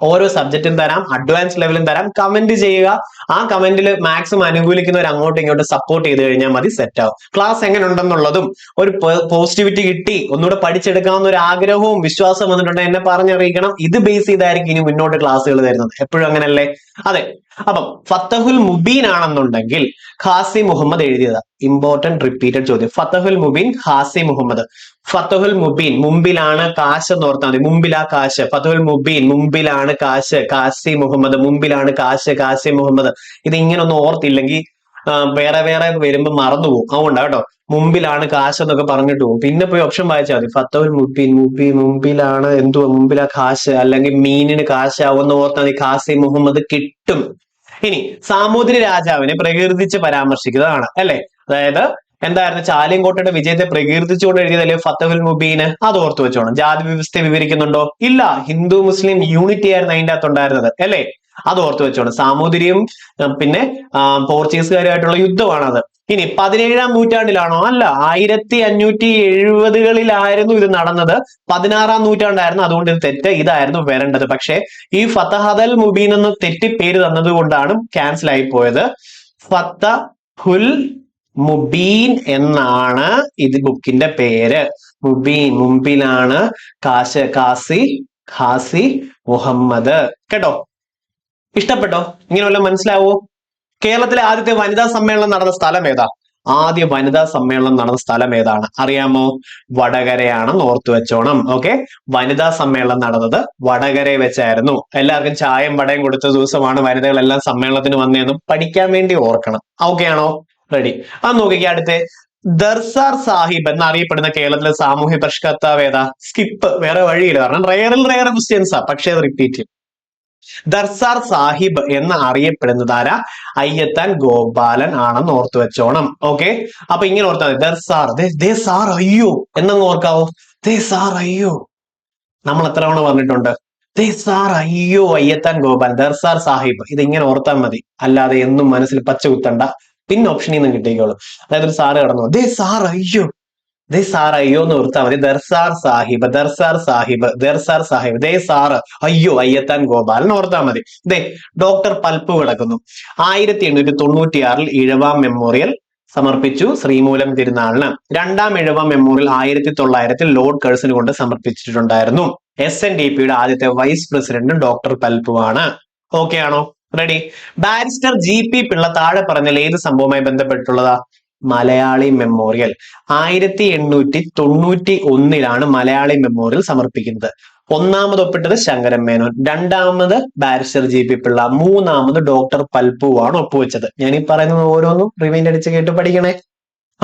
ഓരോ സബ്ജക്റ്റും തരാം, അഡ്വാൻസ് ലെവലും തരാം. കമന്റ് ചെയ്യുക. ആ കമന്റിൽ മാക്സിമം അനുകൂലിക്കുന്നവർ അങ്ങോട്ടും ഇങ്ങോട്ടും സപ്പോർട്ട് ചെയ്ത് കഴിഞ്ഞാൽ മതി, സെറ്റ് ആവും. ക്ലാസ് എങ്ങനെ ഉണ്ടെന്നുള്ളതും ഒരു പോസിറ്റിവിറ്റി കിട്ടി ഒന്നുകൂടെ പഠിച്ചെടുക്കാവുന്ന ഒരു ആഗ്രഹവും വിശ്വാസം വന്നിട്ടുണ്ടെങ്കിൽ എന്നെ പറഞ്ഞറിയിക്കണം. ഇത് ബേസ് ചെയ്തായിരിക്കും ഇനി മുന്നോട്ട് ക്ലാസ്സുകൾ തരുന്നത്. എപ്പോഴും അങ്ങനല്ലേ? അതെ. അപ്പം ഫത്തഹുൽ മുബീൻ ആണെന്നുണ്ടെങ്കിൽ ഖാസി മുഹമ്മദ് എഴുതിയതാ. ഇമ്പോർട്ടന്റ് റിപ്പീറ്റഡ് ചോദ്യം. ഫത്തഹുൽ മുബീൻ ഖാസി മുഹമ്മദ്. ഫത്തഹുൽ മുബീൻ മുമ്പിലാണ് കാശ് എന്ന് ഓർത്താൽ മതി. മുമ്പിലാ കാശ്. ഫത്തഹുൽ മുബീൻ മുമ്പിലാണ് കാശ്. കാസി മുഹമ്മദ് മുമ്പിലാണ് കാശ്. കാസി മുഹമ്മദ്. ഇത് ഇങ്ങനെ ഒന്നും ഓർത്തില്ലെങ്കിൽ വേറെ വരുമ്പോ മറന്നുപോകും. അതുകൊണ്ടാ കേട്ടോ. മുമ്പിലാണ് കാശ് എന്നൊക്കെ പറഞ്ഞിട്ട് പോകും. പിന്നെ പോയി ഓപ്ഷൻ വായിച്ചാൽ മതി. ഫത്തഹുൽ മുബീൻ മുമ്പിലാണ് എന്തുവാ? മുമ്പിലാ കാശ്, അല്ലെങ്കിൽ മീനിന് കാശാവുന്ന ഓർത്താൽ മതി. ഖാസി മുഹമ്മദ് കിട്ടും. ഇനി സാമൂതിരി രാജാവിനെ പ്രകീർത്തിച്ച് പരാമർശിക്കുന്നതാണ് അല്ലെ. അതായത് എന്തായിരുന്നു? ചാലിയൻകോട്ടയുടെ വിജയത്തെ പ്രകീർത്തിച്ചുകൊണ്ട് എഴുതിയതല്ലേ ഫത്തഹുൽ മുബീന്? അത് ഓർത്തു വെച്ചോണം. ജാതി വ്യവസ്ഥയെ വിവരിക്കുന്നുണ്ടോ? ഇല്ല. ഹിന്ദു മുസ്ലിം യൂണിറ്റി ആയിരുന്നു അതിന്റെ അകത്ത് ഉണ്ടായിരുന്നത് അല്ലേ? അത് ഓർത്തു വെച്ചോണം. സാമൂതിരിയും പിന്നെ പോർച്ചുഗീസുകാരുമായിട്ടുള്ള യുദ്ധമാണ് അത്. ഇനി 17-ാം നൂറ്റാണ്ടിലാണോ? അല്ല, 1570-കളിലായിരുന്നു ഇത് നടന്നത്. 16-ാം നൂറ്റാണ്ടായിരുന്നു. അതുകൊണ്ട് ഇത് തെറ്റ്. ഇതായിരുന്നു വരേണ്ടത്. പക്ഷെ ഈ ഫതഹൽ മുബീൻ എന്ന് തെറ്റി പേര് തന്നത് കൊണ്ടാണ് ക്യാൻസൽ ആയി പോയത്. ഫതഹുൽ മുബീൻ എന്നാണ് ഇത് ബുക്കിന്റെ പേര്. മുബീൻ, മുമ്പിലാണ് ഖാസി മുഹമ്മദ്. കേട്ടോ? ഇഷ്ടപ്പെട്ടോ? ഇങ്ങനെ വല്ലതും മനസ്സിലാവോ? കേരളത്തിലെ ആദ്യത്തെ വനിതാ സമ്മേളനം നടന്ന സ്ഥലം ഏതാ? ആദ്യ വനിതാ സമ്മേളനം നടന്ന സ്ഥലം ഏതാണ്? അറിയാമോ? വടകരയാണെന്ന് ഓർത്തു വെച്ചോണം. ഓക്കെ, വനിതാ സമ്മേളനം നടന്നത് വടകര വെച്ചായിരുന്നു. എല്ലാവർക്കും ചായയും വടയും കൊടുത്ത ദിവസമാണ് വനിതകളെല്ലാം സമ്മേളനത്തിന് വന്നതെന്നും പഠിക്കാൻ വേണ്ടി ഓർക്കണം. ഓക്കെ ആണോ? റെഡി? അത് നോക്കിക്കേ. അടുത്ത് ദർസാർ സാഹിബ് എന്നറിയപ്പെടുന്ന കേരളത്തിലെ സാമൂഹ്യ പരിഷ്കർത്താവ് ഏതാ? സ്കിപ്പ്, വേറെ വഴിയില്ല. കാരണം റെയർ ക്വസ്റ്റ്യൻസാ, പക്ഷേ അത് റിപ്പീറ്റ്. ദർസാർ സാഹിബ് എന്ന് അറിയപ്പെടുന്നത് ആരാ? അയ്യത്താൻ ഗോപാലൻ ആണെന്ന് ഓർത്തു വെച്ചോണം. ഓക്കെ, അപ്പൊ ഇങ്ങനെ ഓർത്താൽ മതി. ദർസാർ, ദേ സാർ അയ്യോ എന്നങ്ങ് ഓർക്കാവോ? ദേ സാർ അയ്യോ, നമ്മൾ എത്ര തവണ പറഞ്ഞിട്ടുണ്ട്? ദേ സാർ അയ്യോ അയ്യത്താൻ ഗോപാലൻ, ദർസാർ സാഹിബ്. ഇത് ഇങ്ങനെ ഓർത്താൽ മതി, അല്ലാതെ എന്നും മനസ്സിൽ പച്ച കുത്തണ്ട. പിന്നെ ഓപ്ഷനിൽ നിന്ന് കിട്ടിക്കോളും. അതായത് ഒരു സാറ് കടന്നു, ദേ സാർ അയ്യോ, ദേ സാർ അയ്യോ എന്ന് ഓർത്താൽ മതി. ദർസാർ സാഹിബ്, ദർസാർ സാഹിബ്, ദർസാർ സാഹിബ്, ദേ സാറ് അയ്യോ അയ്യത്താൻ ഗോപാലൻ ഓർത്താൽ മതി. ദേ ഡോക്ടർ പൽപ്പ് കിടക്കുന്നു. 1896 ഇഴവാം മെമ്മോറിയൽ സമർപ്പിച്ചു ശ്രീമൂലം തിരുനാളിന്. രണ്ടാം ഇഴവാം മെമ്മോറിയൽ 1900 ലോർഡ് കഴ്സന് കൊണ്ട് സമർപ്പിച്ചിട്ടുണ്ടായിരുന്നു. SNDPയുടെ ആദ്യത്തെ വൈസ് പ്രസിഡന്റ് ഡോക്ടർ പൽപ്പുവാണ്. ഓക്കെ ആണോ? റെഡി? ബാരിസ്റ്റർ GP പിള്ള താഴെ പറഞ്ഞാൽ ഏത് സംഭവവുമായി ബന്ധപ്പെട്ടുള്ളതാ? മലയാളി മെമ്മോറിയൽ. 1891 മലയാളി മെമ്മോറിയൽ സമർപ്പിക്കുന്നത്. ഒന്നാമത് ഒപ്പിട്ടത് ശങ്കരൻ മേനോൻ, രണ്ടാമത് ബാരിസ്റ്റർ GP പിള്ള, മൂന്നാമത് ഡോക്ടർ പൽപ്പുവാണ് ഒപ്പുവെച്ചത്. ഞാൻ ഈ പറയുന്നത് ഓരോന്നും റിവൈൻഡ് അടിച്ച് കേട്ട് പഠിക്കണേ.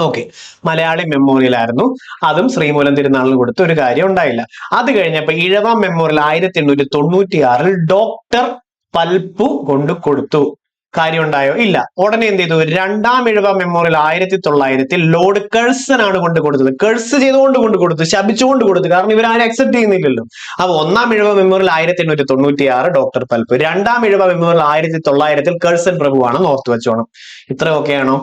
ഓക്കെ, മലയാളി മെമ്മോറിയൽ ആയിരുന്നു. അതും ശ്രീമൂലം തിരുനാളിന് കൊടുത്ത ഒരു കാര്യം ഉണ്ടായില്ല. അത് കഴിഞ്ഞപ്പോ ഇഴവാം മെമ്മോറിയൽ 1896 ഡോക്ടർ പൽപ്പു കൊണ്ട് കൊടുത്തു. കാര്യം ഉണ്ടായോ? ഇല്ല. ഉടനെ എന്ത് ചെയ്തു? രണ്ടാം ഇഴവാം മെമ്മോറിയൽ 1900 ലോർഡ് കഴ്സൺ ആണ് കൊണ്ട് കൊടുത്തത്. കഴ്സ് ചെയ്തുകൊണ്ട് കൊണ്ട് കൊടുത്തു, ശപിച്ചുകൊണ്ട് കൊടുത്തു. കാരണം ഇവരാരും അക്സെപ്റ്റ് ചെയ്യുന്നില്ലല്ലോ. അപ്പൊ ഒന്നാം ഇഴവ മെമ്മോറിയൽ 1896 ഡോക്ടർ പൽപ്പ്, രണ്ടാം ഇഴവ മെമ്മോറിയൽ 1900 കഴ്സൺ പ്രഭുവാണെന്ന് ഓർത്തു വെച്ചോണം. ഇത്ര ഓക്കെയാണോ?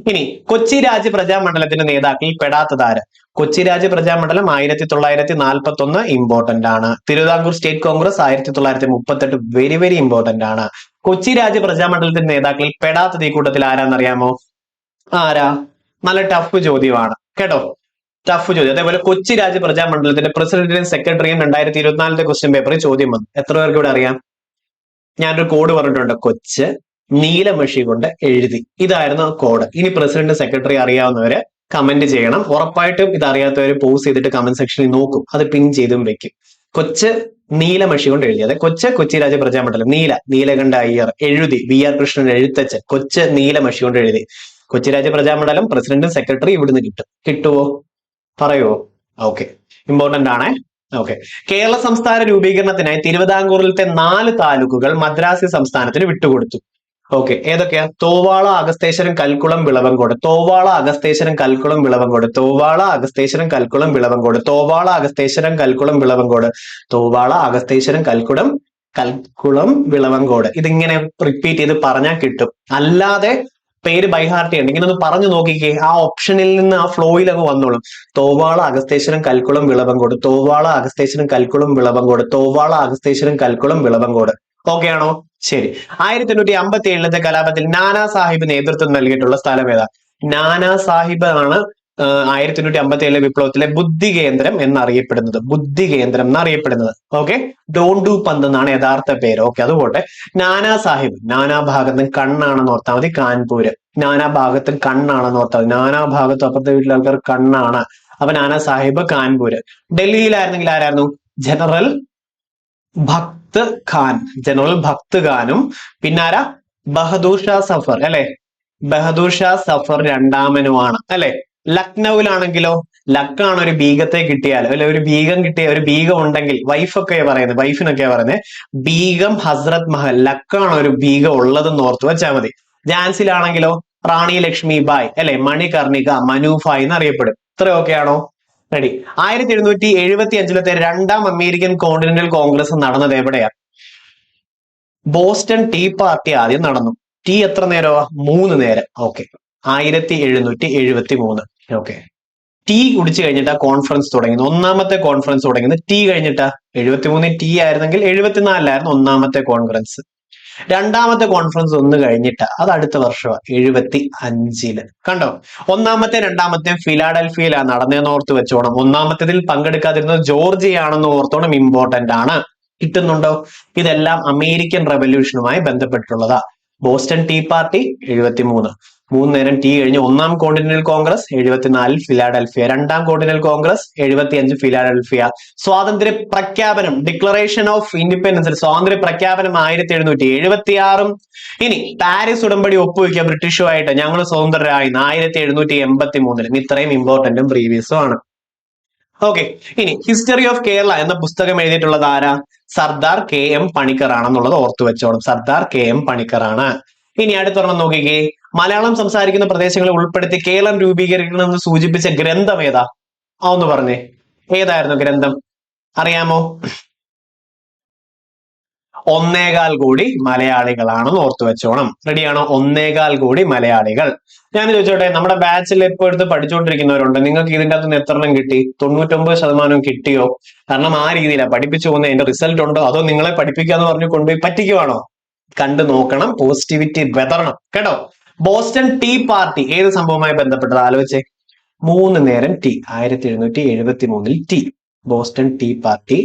ഇനി കൊച്ചി രാജ്യ പ്രജാമണ്ഡലത്തിന്റെ നേതാക്കളിൽ പെടാത്തതാര്? കൊച്ചി രാജ്യ പ്രജാമണ്ഡലം 1941 ഇമ്പോർട്ടന്റ് ആണ്. Thiruvithamkoor state Congress 1938 very very important ആണ്. കൊച്ചി രാജ്യ പ്രജാമണ്ഡലത്തിന്റെ നേതാക്കളിൽ പെടാത്തത് ഈ കൂട്ടത്തിൽ ആരാന്നറിയാമോ? ആരാ? നല്ല ടഫ് ചോദ്യമാണ് കേട്ടോ, ടഫ് ചോദ്യം. അതേപോലെ കൊച്ചി രാജ്യ പ്രജാമണ്ഡലത്തിന്റെ പ്രസിഡന്റിനും സെക്രട്ടറിയും 2024 ക്വസ്റ്റ്യൻ പേപ്പറിൽ ചോദ്യം വന്നു. എത്ര പേർക്ക് ഇവിടെ അറിയാം? ഞാനൊരു കോഡ് പറഞ്ഞിട്ടുണ്ട്, കൊച്ച് നീലമഷി കൊണ്ട് എഴുതി. ഇതായിരുന്നു കോഡ്. ഇനി പ്രസിഡന്റ് സെക്രട്ടറി അറിയാവുന്നവര് കമന്റ് ചെയ്യണം. ഉറപ്പായിട്ടും ഇത് അറിയാത്തവര് പോസ്റ്റ് ചെയ്തിട്ട് കമന്റ് സെക്ഷനിൽ നോക്കും, അത് പിൻ ചെയ്തും വെക്കും. കൊച്ച് നീലമഷി കൊണ്ട് എഴുതി. അതെ, കൊച്ചി രാജ്യ പ്രജാമണ്ഡലം. നീലകണ്ഠ അയ്യർ എഴുതി, VR കൃഷ്ണൻ എഴുത്തച്ഛൻ കൊച്ച് നീലമഷി കൊണ്ട് എഴുതി. കൊച്ചി രാജ്യ പ്രജാമണ്ഡലം പ്രസിഡന്റ് സെക്രട്ടറി ഇവിടുന്ന് കിട്ടുവോ? പറയുവോ? ഓക്കെ, ഇമ്പോർട്ടന്റ് ആണേ. ഓക്കെ, കേരള സംസ്ഥാന രൂപീകരണത്തിനായി തിരുവിതാംകൂറിലത്തെ 4 താലൂക്കുകൾ മദ്രാസി സംസ്ഥാനത്തിന് വിട്ടുകൊടുത്തു. ഓക്കെ, ഏതൊക്കെയാ? തോവാള, അഗസ്തേശ്വരം, കൽക്കുളം, വിളവങ്കോട്. തോവാള, അഗസ്തേശ്വരം, കൽക്കുളം, വിളവങ്കോട്. തോവാള, അഗസ്തേശ്വരം, കൽക്കുളം, വിളവങ്കോട്. തോവാള, അഗസ്തേശ്വരം, കൽക്കുളം, വിളവങ്കോട്. തോവാള, അഗസ്തേശ്വരം, കൽക്കുളം, വിളവങ്കോട്. ഇതിങ്ങനെ റിപ്പീറ്റ് ചെയ്ത് പറഞ്ഞാൽ കിട്ടും. അല്ലാതെ പേര് ബൈഹാർട്ട് ചെയ്യണ്ട. ഇങ്ങനെ ഒന്ന് പറഞ്ഞു നോക്കിക്കേ, ആ ഓപ്ഷനിൽ നിന്ന് ആ ഫ്ലോയിൽ അങ്ങ് വന്നോളും. തോവാള, അഗസ്തേശ്വരം, കൽക്കുളം, വിളവങ്കോട്. തോവാള, അഗസ്തേശ്വരം, കൽക്കുളം, വിളവങ്കോട്. തോവാള, അഗസ്തേശ്വരം, കൽക്കുളം, വിളവങ്കോട്. ഓക്കെ ആണോ? ശരി. 1857 കലാപത്തിൽ നാനാ സാഹിബ് നേതൃത്വം നൽകിയിട്ടുള്ള സ്ഥലം ഏതാ? നാനാ സാഹിബ് ആണ് 1857 വിപ്ലവത്തിലെ ബുദ്ധി കേന്ദ്രം എന്നറിയപ്പെടുന്നത്. ബുദ്ധി കേന്ദ്രം എന്നറിയപ്പെടുന്നത്. ഓക്കെ, ഡോൺ ഡു പന്ത് എന്നാണ് യഥാർത്ഥ പേര്. ഓക്കെ, അതുപോട്ടെ. നാനാ സാഹിബ്, നാനാ ഭാഗത്തും കണ്ണാണെന്ന് ഓർത്താൽ മതി. കാൺപൂര്, നാനാ ഭാഗത്തും കണ്ണാണെന്ന് ഓർത്താൽ മതി. നാനാ ഭാഗത്തും അപ്പുറത്തെ വീട്ടിലെ ആൾക്കാർ കണ്ണാണ്. അപ്പൊ നാനാ സാഹിബ്, കാൺപൂര്. ഡൽഹിയിലായിരുന്നെങ്കിൽ ആരായിരുന്നു? ജനറൽ ഭക്ത് ഖാൻ. ജനറൽ ഭക്ത് ഖാനും പിന്നാരാ? ബഹദൂർ ഷാ സഫർ അല്ലെ? ബഹദൂർ ഷാ സഫർ രണ്ടാമനുമാണ് അല്ലെ? ലക്നൌവിലാണെങ്കിലോ? ലക്കാണ് ഒരു ബീഗത്തെ കിട്ടിയാൽ അല്ലെ, ഒരു ബീഗം കിട്ടിയ, ഒരു ബീഗം ഉണ്ടെങ്കിൽ, വൈഫിനൊക്കെയാ പറയുന്നത്, ബീഗം ഹസ്രത് മഹൽ. ലക്കാണ് ഒരു ബീഗം ഉള്ളതെന്ന് ഓർത്തു വെച്ചാൽ മതി. ഝാൻസിലാണെങ്കിലോ? റാണി ലക്ഷ്മി ബായ് അല്ലെ, മണികർണിക, മനുഭായ് എന്നറിയപ്പെടും. ഇത്രയൊക്കെ ആണോ? റെഡി. 1775 രണ്ടാം അമേരിക്കൻ കോണ്ടിനെന്റൽ കോൺഗ്രസ് നടന്നത് എവിടെയാ? ബോസ്റ്റൺ ടീ പാർട്ടി ആദ്യം നടന്നു. ടീ എത്ര നേരമാ? 3 നേരം. ഓക്കെ. 1773. ഓക്കെ. ടീ കുടിച്ചു കഴിഞ്ഞിട്ടാ കോൺഫറൻസ് തുടങ്ങുന്നത്. ഒന്നാമത്തെ കോൺഫറൻസ് തുടങ്ങുന്നത് ടീ കഴിഞ്ഞിട്ടാ. 73 ടീ ആയിരുന്നെങ്കിൽ 74 ഒന്നാമത്തെ കോൺഫറൻസ്. രണ്ടാമത്തെ കോൺഫറൻസ് ഒന്ന് കഴിഞ്ഞിട്ടാ, അത് അടുത്ത വർഷമാണ് 75. കണ്ടോ? ഒന്നാമത്തെ രണ്ടാമത്തെ ഫിലാഡൽഫിയയിലാണ് നടന്നതെന്ന് ഓർത്ത് വെച്ചോണം. ഒന്നാമത്തേതിൽ പങ്കെടുക്കാതിരുന്നത് ജോർജിയ ആണെന്ന് ഓർത്തോണം, ഇമ്പോർട്ടന്റ് ആണ്. കിട്ടുന്നുണ്ടോ? ഇതെല്ലാം അമേരിക്കൻ റെവല്യൂഷനുമായി ബന്ധപ്പെട്ടുള്ളതാ. ബോസ്റ്റൺ ടീ പാർട്ടി 73, 3 നേരം ടീ കഴിഞ്ഞ്. ഒന്നാം കോണ്ടിനെന്റൽ കോൺഗ്രസ് 74 ഫിലാഡൽഫിയ, രണ്ടാം കോണ്ടിനെന്റൽ കോൺഗ്രസ് 75 ഫിലാഡൽഫിയ. സ്വാതന്ത്ര്യ പ്രഖ്യാപനം, ഡിക്ലറേഷൻ ഓഫ് ഇൻഡിപെൻഡൻസ്, സ്വാതന്ത്ര്യ പ്രഖ്യാപനം 1776. ഇനി പാരീസ് ഉടമ്പടി ഒപ്പുവെക്കുക ബ്രിട്ടീഷുമായിട്ട്, ഞങ്ങൾ സ്വതന്ത്രരായി 1783. ഇത്രയും ഇമ്പോർട്ടന്റും പ്രീവിയസും ആണ്. ഓക്കെ. ഇനി ഹിസ്റ്ററി ഓഫ് കേരള എന്ന പുസ്തകം എഴുതിയിട്ടുള്ളത് ആരാ? സർദാർ KM പണിക്കർ ആണെന്നുള്ളത് ഓർത്തു വെച്ചോണം. സർദാർ KM പണിക്കർ ആണ്. ഇനി അടുത്തൊരെണ്ണം നോക്കിക്കേ. മലയാളം സംസാരിക്കുന്ന പ്രദേശങ്ങളെ ഉൾപ്പെടുത്തി കേരളം രൂപീകരിക്കണമെന്ന് സൂചിപ്പിച്ച ഗ്രന്ഥം ഏതാ? ഒന്ന് പറഞ്ഞേ, ഏതായിരുന്നു ഗ്രന്ഥം? അറിയാമോ? 1.25 കോടി മലയാളികളാണെന്ന് ഓർത്തു വെച്ചോണം. റെഡിയാണോ? 1.25 കോടി മലയാളികൾ. ഞാൻ ചോദിച്ചോട്ടെ, നമ്മുടെ ബാച്ചിൽ ഇപ്പോൾ എടുത്ത് പഠിച്ചുകൊണ്ടിരിക്കുന്നവരുണ്ട്, നിങ്ങൾക്ക് ഇതിന്റെ അകത്ത് നിന്ന് എത്രണ്ണം കിട്ടി? 99% കിട്ടിയോ? കാരണം ആ രീതിയിലാണ് പഠിപ്പിച്ചു പോകുന്നത്. അതിന്റെ റിസൾട്ട് ഉണ്ടോ, അതോ നിങ്ങളെ പഠിപ്പിക്കാന്ന് പറഞ്ഞു കൊണ്ടുപോയി പറ്റിക്കുവാണോ? കണ്ടു നോക്കണം, പോസിറ്റിവിറ്റി വെതറണം കേട്ടോ. ബോസ്റ്റൺ ടീ പാർട്ടി ഏത് സംഭവവുമായി ബന്ധപ്പെട്ടത്? ആലോചിച്ചേ. 3 നേരം tea. 1773 tea, Boston tea party.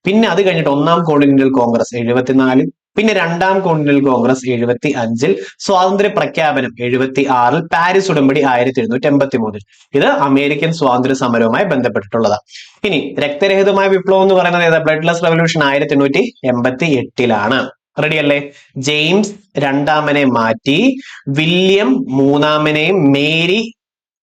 പിന്നെ അത് കഴിഞ്ഞിട്ട് ഒന്നാം കോണ്ടിനെന്റൽ കോൺഗ്രസ് 74, പിന്നെ രണ്ടാം കോണ്ടിനെന്റൽ കോൺഗ്രസ് 75, സ്വാതന്ത്ര്യ പ്രഖ്യാപനം 76, പാരീസ് ഉടമ്പടി 1783. ഇത് അമേരിക്കൻ സ്വാതന്ത്ര്യ സമരവുമായി ബന്ധപ്പെട്ടിട്ടുള്ളതാണ്. ഇനി രക്തരഹിതമായ വിപ്ലവം എന്ന് പറയുന്നത് ഏതാ? Bloodless revolution 1888. റെഡി അല്ലേ? ജെയിംസ് രണ്ടാമനെ മാറ്റി, വില്യം മൂന്നാമനെയും മേരി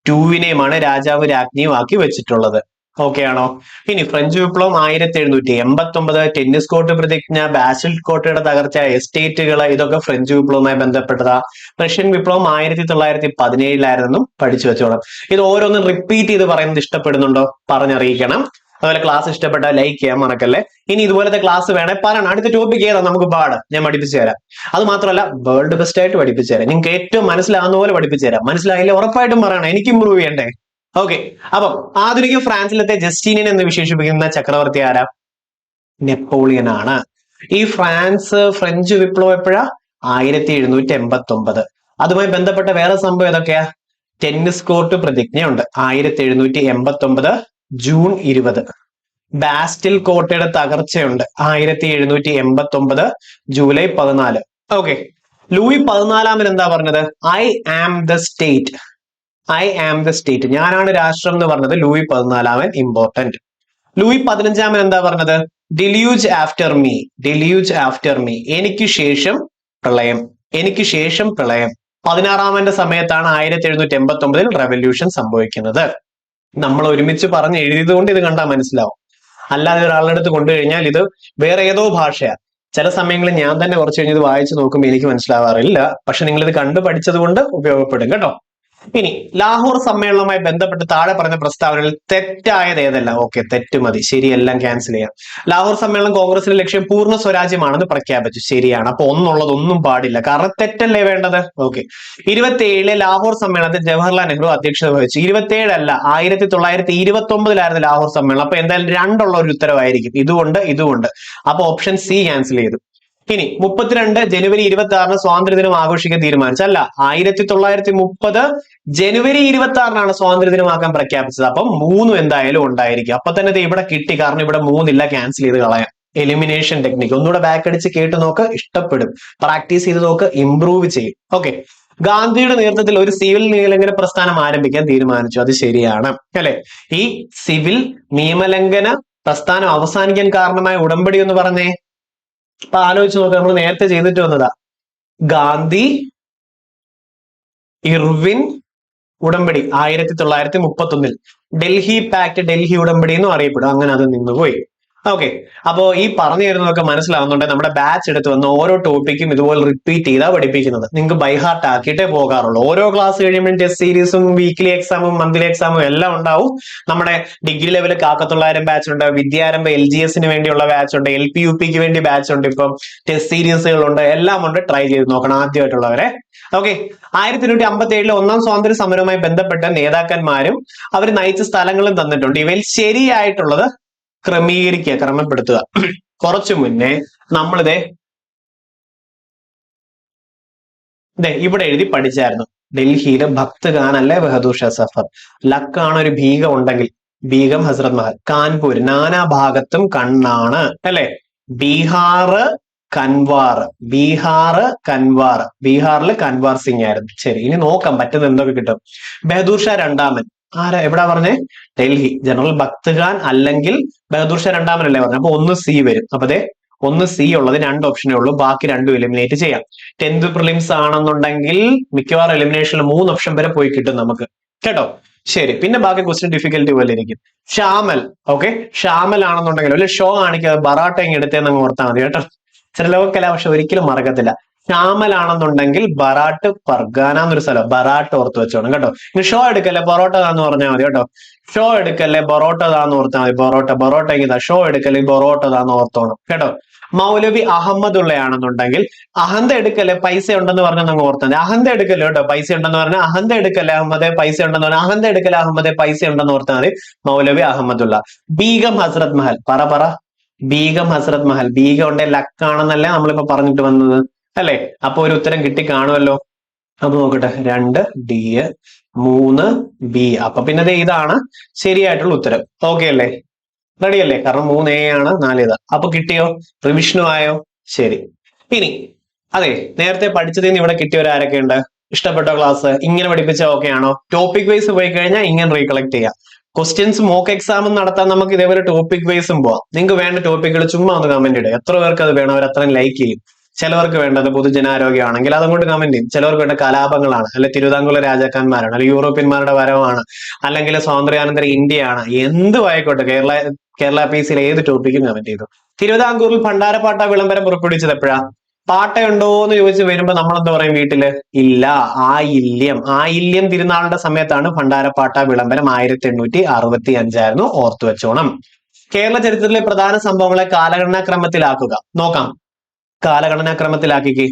ടൂവിനെയുമാണ് രാജാവ് രാജ്ഞിയും ആക്കി വെച്ചിട്ടുള്ളത്. ഓക്കെ ആണോ? ഇനി ഫ്രഞ്ച് വിപ്ലവം 1789, ടെന്നീസ് കോർട്ട് പ്രതിജ്ഞ, ബാസിൽ കോട്ടയുടെ തകർച്ച, എസ്റ്റേറ്റുകൾ, ഇതൊക്കെ ഫ്രഞ്ച് വിപ്ലവവുമായി ബന്ധപ്പെട്ടതാ. റഷ്യൻ വിപ്ലവം 1917 പഠിച്ചു വെച്ചോണം. ഇത് ഓരോന്നും റിപ്പീറ്റ് ചെയ്ത് പറയുന്നത് ഇഷ്ടപ്പെടുന്നുണ്ടോ? പറഞ്ഞറിയിക്കണം. അതുപോലെ ക്ലാസ് ഇഷ്ടപ്പെട്ട ലൈക്ക് ചെയ്യാൻ മറക്കല്ലേ. ഇനി ഇതുപോലത്തെ ക്ലാസ് വേണേ പറയണം. അടുത്ത ടോപ്പിക് ഏതാ നമുക്ക് പാട്, ഞാൻ പഠിപ്പിച്ചു തരാം. അത് മാത്രമല്ല വേൾഡ് ബെസ്റ്റ് ആയിട്ട് പഠിപ്പിച്ചു തരാം. നിങ്ങൾക്ക് ഏറ്റവും മനസ്സിലാകുന്ന പോലെ പഠിപ്പിച്ചു തരാം. മനസ്സിലായില്ലേ ഉറപ്പായിട്ടും പറയണം, എനിക്ക് ഇമ്പ്രൂവ് ചെയ്യണ്ടേ. ഓക്കെ. അപ്പം ആധുനിക ഫ്രാൻസിലത്തെ ജസ്റ്റീനിയൻ എന്ന് വിശേഷിപ്പിക്കുന്ന ചക്രവർത്തി ആരാ? നെപ്പോളിയൻ ആണ്. ഈ ഫ്രഞ്ച് വിപ്ലവം എപ്പോഴാ? 1789. അതുമായി ബന്ധപ്പെട്ട വേറെ സംഭവം ഏതൊക്കെയാ? ടെന്നീസ് കോർട്ട് പ്രതിജ്ഞയുണ്ട് 1789 ജൂൺ 20. ബാസ്റ്റിൽ കോട്ടയുടെ തകർച്ചയുണ്ട് 1789 ജൂലൈ 14. ഓക്കെ. ലൂയി 14 എന്താ പറഞ്ഞത്? I am the state. I am the state, ഞാനാണ് രാഷ്ട്രം എന്ന് പറഞ്ഞത് ലൂയി 14. ഇമ്പോർട്ടന്റ്. ലൂയി 15 എന്താ പറഞ്ഞത്? ഡില്യൂജ് ആഫ്റ്റർ മീ. ഡില്യൂജ് ആഫ്റ്റർ മീ, എനിക്ക് ശേഷം പ്രളയം. എനിക്ക് ശേഷം പ്രളയം. 16 സമയത്താണ് 1789 റെവല്യൂഷൻ സംഭവിക്കുന്നത്. നമ്മൾ ഒരുമിച്ച് പറഞ്ഞ് എഴുതിയത് കൊണ്ട് ഇത് കണ്ടാൽ മനസ്സിലാവും. അല്ലാതെ ഒരാളുടെ അടുത്ത് കൊണ്ടുകഴിഞ്ഞാൽ ഇത് വേറെ ഏതോ ഭാഷയാണ്. ചില സമയങ്ങളിൽ ഞാൻ തന്നെ കുറച്ച് കഴിഞ്ഞ് ഇത് വായിച്ചു നോക്കുമ്പോൾ എനിക്ക് മനസ്സിലാവാറില്ല. പക്ഷെ നിങ്ങൾ ഇത് കണ്ടു പഠിച്ചത് കൊണ്ട് ഉപയോഗപ്പെടും കേട്ടോ. ഇനി ലാഹോർ സമ്മേളനവുമായി ബന്ധപ്പെട്ട് താഴെ പറഞ്ഞ പ്രസ്താവനകളിൽ തെറ്റായത് ഏതെല്ലാം? ഓക്കെ, തെറ്റ് മതി, ശരിയെല്ലാം ക്യാൻസൽ ചെയ്യാം. ലാഹോർ സമ്മേളനം കോൺഗ്രസിന്റെ ലക്ഷ്യം പൂർണ്ണ സ്വരാജ്യമാണെന്ന് പ്രഖ്യാപിച്ചു. ശരിയാണ്. അപ്പൊ ഒന്നുള്ളതൊന്നും പാടില്ല, കാരണം തെറ്റല്ലേ വേണ്ടത്. ഓക്കെ. 27 ലാഹോർ സമ്മേളനത്തിൽ ജവഹർലാൽ നെഹ്റു അധ്യക്ഷത വഹിച്ചു. 27 അല്ല, 1929 ലാഹോർ സമ്മേളനം. അപ്പൊ എന്തായാലും 2 ഒരു ഉത്തരവായിരിക്കും. ഇതുകൊണ്ട് അപ്പൊ ഓപ്ഷൻ സി ക്യാൻസൽ ചെയ്തു. ഇനി 32 ജനുവരി 26 സ്വാതന്ത്ര്യദിനം ആഘോഷിക്കാൻ തീരുമാനിച്ചു. അല്ല, 1930 ജനുവരി 26 സ്വാതന്ത്ര്യദിനമാക്കാൻ പ്രഖ്യാപിച്ചത്. അപ്പം 3 എന്തായാലും ഉണ്ടായിരിക്കും. അപ്പൊ തന്നെ ഇവിടെ കിട്ടി, കാരണം ഇവിടെ 3 ഇല്ല, ക്യാൻസൽ ചെയ്ത് കളയാം. എലിമിനേഷൻ ടെക്നിക്ക് ഒന്നുകൂടെ ബാക്ക് അടിച്ച് കേട്ട് നോക്ക്, ഇഷ്ടപ്പെടും. പ്രാക്ടീസ് ചെയ്ത് നോക്ക്, ഇംപ്രൂവ് ചെയ്യും. ഓക്കെ. ഗാന്ധിയുടെ നേതൃത്വത്തിൽ ഒരു സിവിൽ നിയമലംഘന പ്രസ്ഥാനം ആരംഭിക്കാൻ തീരുമാനിച്ചു. അത് ശരിയാണ് അല്ലെ? ഈ സിവിൽ നിയമലംഘന പ്രസ്ഥാനം അവസാനിക്കാൻ കാരണമായ ഉടമ്പടി എന്ന് പറഞ്ഞേ. അപ്പൊ ആലോചിച്ച് നോക്കുക, നമ്മൾ നേരത്തെ ചെയ്തിട്ട് വന്നതാ. ഗാന്ധി ഇർവിൻ ഉടമ്പടി 1931. ഡൽഹി പാക്ട്, ഡൽഹി ഉടമ്പടി എന്നും അറിയപ്പെടും. അങ്ങനെ അത് നിന്നുപോയി. ഓക്കെ. അപ്പോ ഈ പറഞ്ഞു തരുന്നതൊക്കെ മനസ്സിലാവുന്നുണ്ട്. നമ്മുടെ ബാച്ച് എടുത്ത് വന്ന് ഓരോ ടോപ്പിക്കും ഇതുപോലെ റിപ്പീറ്റ് ചെയ്താ പഠിപ്പിക്കുന്നത്. നിങ്ങൾക്ക് ബൈഹാർട്ട് ആക്കിയിട്ടേ പോകാറുള്ളൂ. ഓരോ ക്ലാസ് കഴിയുമ്പോഴും ടെസ്റ്റ് സീരീസും വീക്ക്ലി എക്സാമും മന്ത്ലി എക്സാമും എല്ലാം ഉണ്ടാവും. നമ്മുടെ ഡിഗ്രി ലെവൽ കാക്കത്തൊള്ളായിരം ബാച്ച് ഉണ്ട്, വിദ്യാരംഭ LGSന് വേണ്ടിയുള്ള ബാച്ച് ഉണ്ട്, LP UPക്ക് വേണ്ടി ബാച്ച് ഉണ്ട്, ഇപ്പം ടെസ്റ്റ് സീരീസുകളുണ്ട്, എല്ലാം ഉണ്ട്. ട്രൈ ചെയ്ത് നോക്കണം ആദ്യമായിട്ടുള്ളവരെ. ഓക്കെ. 1857 ഒന്നാം സ്വാതന്ത്ര്യ സമരവുമായി ബന്ധപ്പെട്ട നേതാക്കന്മാരും അവർ നയിച്ച സ്ഥലങ്ങളും തന്നിട്ടുണ്ട്. ഇവയിൽ ശരിയായിട്ടുള്ളത് ക്രമീകരിക്കുക, ക്രമപ്പെടുത്തുക. കുറച്ചു മുന്നേ നമ്മളിതേ ഇവിടെ എഴുതി പഠിച്ചായിരുന്നു. ഡൽഹിയിലെ ഭക്ത് ഖാൻ അല്ലെ ബഹദൂർ ഷാ സഫർ. ലക്കാണ് ഒരു ബീഗം ഉണ്ടെങ്കിൽ, ബീഗം ഹസ്രത് മഹൽ. കാൺപൂർ നാനാഭാഗത്തും കണ്ണാണ് അല്ലെ. ബീഹാർ കൻവാർ, ബീഹാറിൽ കൻവാർ സിംഗ് ആയിരുന്നു. ശരി, ഇനി നോക്കാം പറ്റുന്ന എന്തൊക്കെ കിട്ടും. ബഹദൂർ ഷാ രണ്ടാമൻ ആരാ, എവിടാ പറഞ്ഞേ? ഡൽഹി. ജനറൽ ഭക്ത് ഖാൻ അല്ലെങ്കിൽ ബഹദൂർ ഷാ രണ്ടാമൻ അല്ലേ പറഞ്ഞു. അപ്പൊ ഒന്ന് സി വരും. അപ്പൊ അതെ ഒന്ന് സി ഉള്ളത് 2 ഓപ്ഷനേ ഉള്ളൂ, ബാക്കി രണ്ടും എലിമിനേറ്റ് ചെയ്യാം. 10th പ്രിലിംസ് ആണെന്നുണ്ടെങ്കിൽ മിക്കവാറും എലിമിനേഷനിൽ 3 ഓപ്ഷൻ വരെ പോയി കിട്ടും നമുക്ക് കേട്ടോ. ശരി, പിന്നെ ബാക്കി ക്വസ്റ്റ്യൻ ഡിഫിക്കൽട്ടി പോലെ ഇരിക്കും. ഷാമൽ, ഓക്കെ. ഷാമൽ ആണെന്നുണ്ടെങ്കിൽ ഒരു ഷോ കാണിക്കാതെ ബറാട്ട ഇങ്ങ് എടുത്തേന്ന് അങ്ങ് ഓർത്താൽ മതി കേട്ടോ. ചില ലോകക്കല പക്ഷെ ഒരിക്കലും മറക്കത്തില്ല. ഷാമൽ ആണെന്നുണ്ടെങ്കിൽ ബറാട്ട് പർഗാന എന്നൊരു സ്ഥലം, ബറാട്ട് ഓർത്ത് വെച്ചോണം കേട്ടോ. ഇനി ഷോ എടുക്കല്ലേ പൊറോട്ട താന്ന് പറഞ്ഞാൽ മതി കേട്ടോ. ഷോ എടുക്കല്ലേ ബൊറോട്ട താന്ന് ഓർത്താൽ മതി. ബൊറോട്ട ഇതാ, ഷോ എടുക്കല്ലേ ബൊറോട്ട താന്ന് ഓർത്തോണം കേട്ടോ. മൗലവി അഹമ്മദുള്ളയാണെന്നുണ്ടെങ്കിൽ അഹന്ത എടുക്കല്ലേ പൈസ ഉണ്ടെന്ന് പറഞ്ഞാൽ അങ്ങ് ഓർത്താൽ മതി. അഹന്ത എടുക്കല്ലേ കേട്ടോ പൈസ ഉണ്ടെന്ന് പറഞ്ഞാൽ അഹന്ത എടുക്കല്ലേ അഹമ്മദെ പൈസ ഉണ്ടെന്ന് പറഞ്ഞാൽ അഹന്ത എടുക്കല്ലേ അഹമ്മദെ പൈസ ഉണ്ടെന്ന് ഓർത്താൽ മതി. മൗലവി അഹമ്മദുള്ള. ബീഗം ഹസ്രത് മഹൽ, പറ ബീഗം ഹസ്രത് മഹൽ. ബീഗം ഉണ്ടെ ലക്കാണെന്നല്ലേ നമ്മളിപ്പോ പറഞ്ഞിട്ട് വന്നത് അല്ലെ. അപ്പൊ ഒരു ഉത്തരം കിട്ടി കാണുമല്ലോ. അപ്പൊ നോക്കട്ടെ, 2 ഡി 3 ബി. അപ്പൊ പിന്നെ ഇതാണ് ശരിയായിട്ടുള്ള ഉത്തരം. ഓക്കെ അല്ലേ? റെഡി അല്ലേ? കാരണം 3A ആണ്, 4 ഇതാ. അപ്പൊ കിട്ടിയോ? റിവിഷനും ആയോ? ശരി. ഇനി അതെ, നേരത്തെ പഠിച്ചതിൽ നിന്ന് ഇവിടെ കിട്ടിയവരാരൊക്കെ ഉണ്ട്? ഇഷ്ടപ്പെട്ട ക്ലാസ്? ഇങ്ങനെ പഠിപ്പിച്ച ഓക്കെ ആണോ? ടോപ്പിക് വൈസ് പോയി കഴിഞ്ഞാൽ ഇങ്ങനെ റീകളക്ട് ചെയ്യാം. ക്വസ്റ്റ്യൻസ് മോക്ക് എക്സാമും നടത്താൻ നമുക്ക് ഇതേപോലെ ടോപ്പിക് വൈസും പോവാം. നിങ്ങൾക്ക് വേണ്ട ടോപ്പിക്കുകൾ ചുമ്മാ ഒന്ന് കമന്റ് ഇടുക. എത്ര പേർക്ക് അത് വേണം അവർ അത്രയും ലൈക്ക് ചെയ്യും. ചിലവർക്ക് വേണ്ടത് പൊതുജനാരോഗ്യമാണെങ്കിൽ അതുകൊണ്ട് കമന്റ് ചെയ്യും. ചിലവർക്ക് വേണ്ട കലാപങ്ങളാണ്, അല്ലെ തിരുവിതാംകൂർ രാജാക്കന്മാരാണ്, അല്ലെങ്കിൽ യൂറോപ്യന്മാരുടെ വരവാണ്, അല്ലെങ്കിൽ സ്വാതന്ത്ര്യാനന്തര ഇന്ത്യയാണ്, എന്തും ആയിക്കോട്ടെ. കേരള PSCയിൽ ഏത് ടോപ്പിക്കും കമന്റ് ചെയ്തു. തിരുവിതാംകൂറിൽ ഭണ്ഡാരപ്പാട്ട വിളംബരം പുറപ്പെടുവിച്ചത് എപ്പോഴാ? പാട്ടയുണ്ടോ എന്ന് ചോദിച്ച് വരുമ്പോ നമ്മൾ എന്താ പറയും വീട്ടില്? ഇല്ല, ആയില്യം തിരുനാളിന്റെ സമയത്താണ് ഭണ്ഡാരപ്പാട്ട വിളംബരം. 1865 ആയിരുന്നു, ഓർത്തു വെച്ചോണം. കേരള ചരിത്രത്തിലെ പ്രധാന സംഭവങ്ങളെ കാലഗണനാ ക്രമത്തിലാക്കുക. നോക്കാം, കാലഗണനാ ക്രമത്തിലാക്കിക്കേ.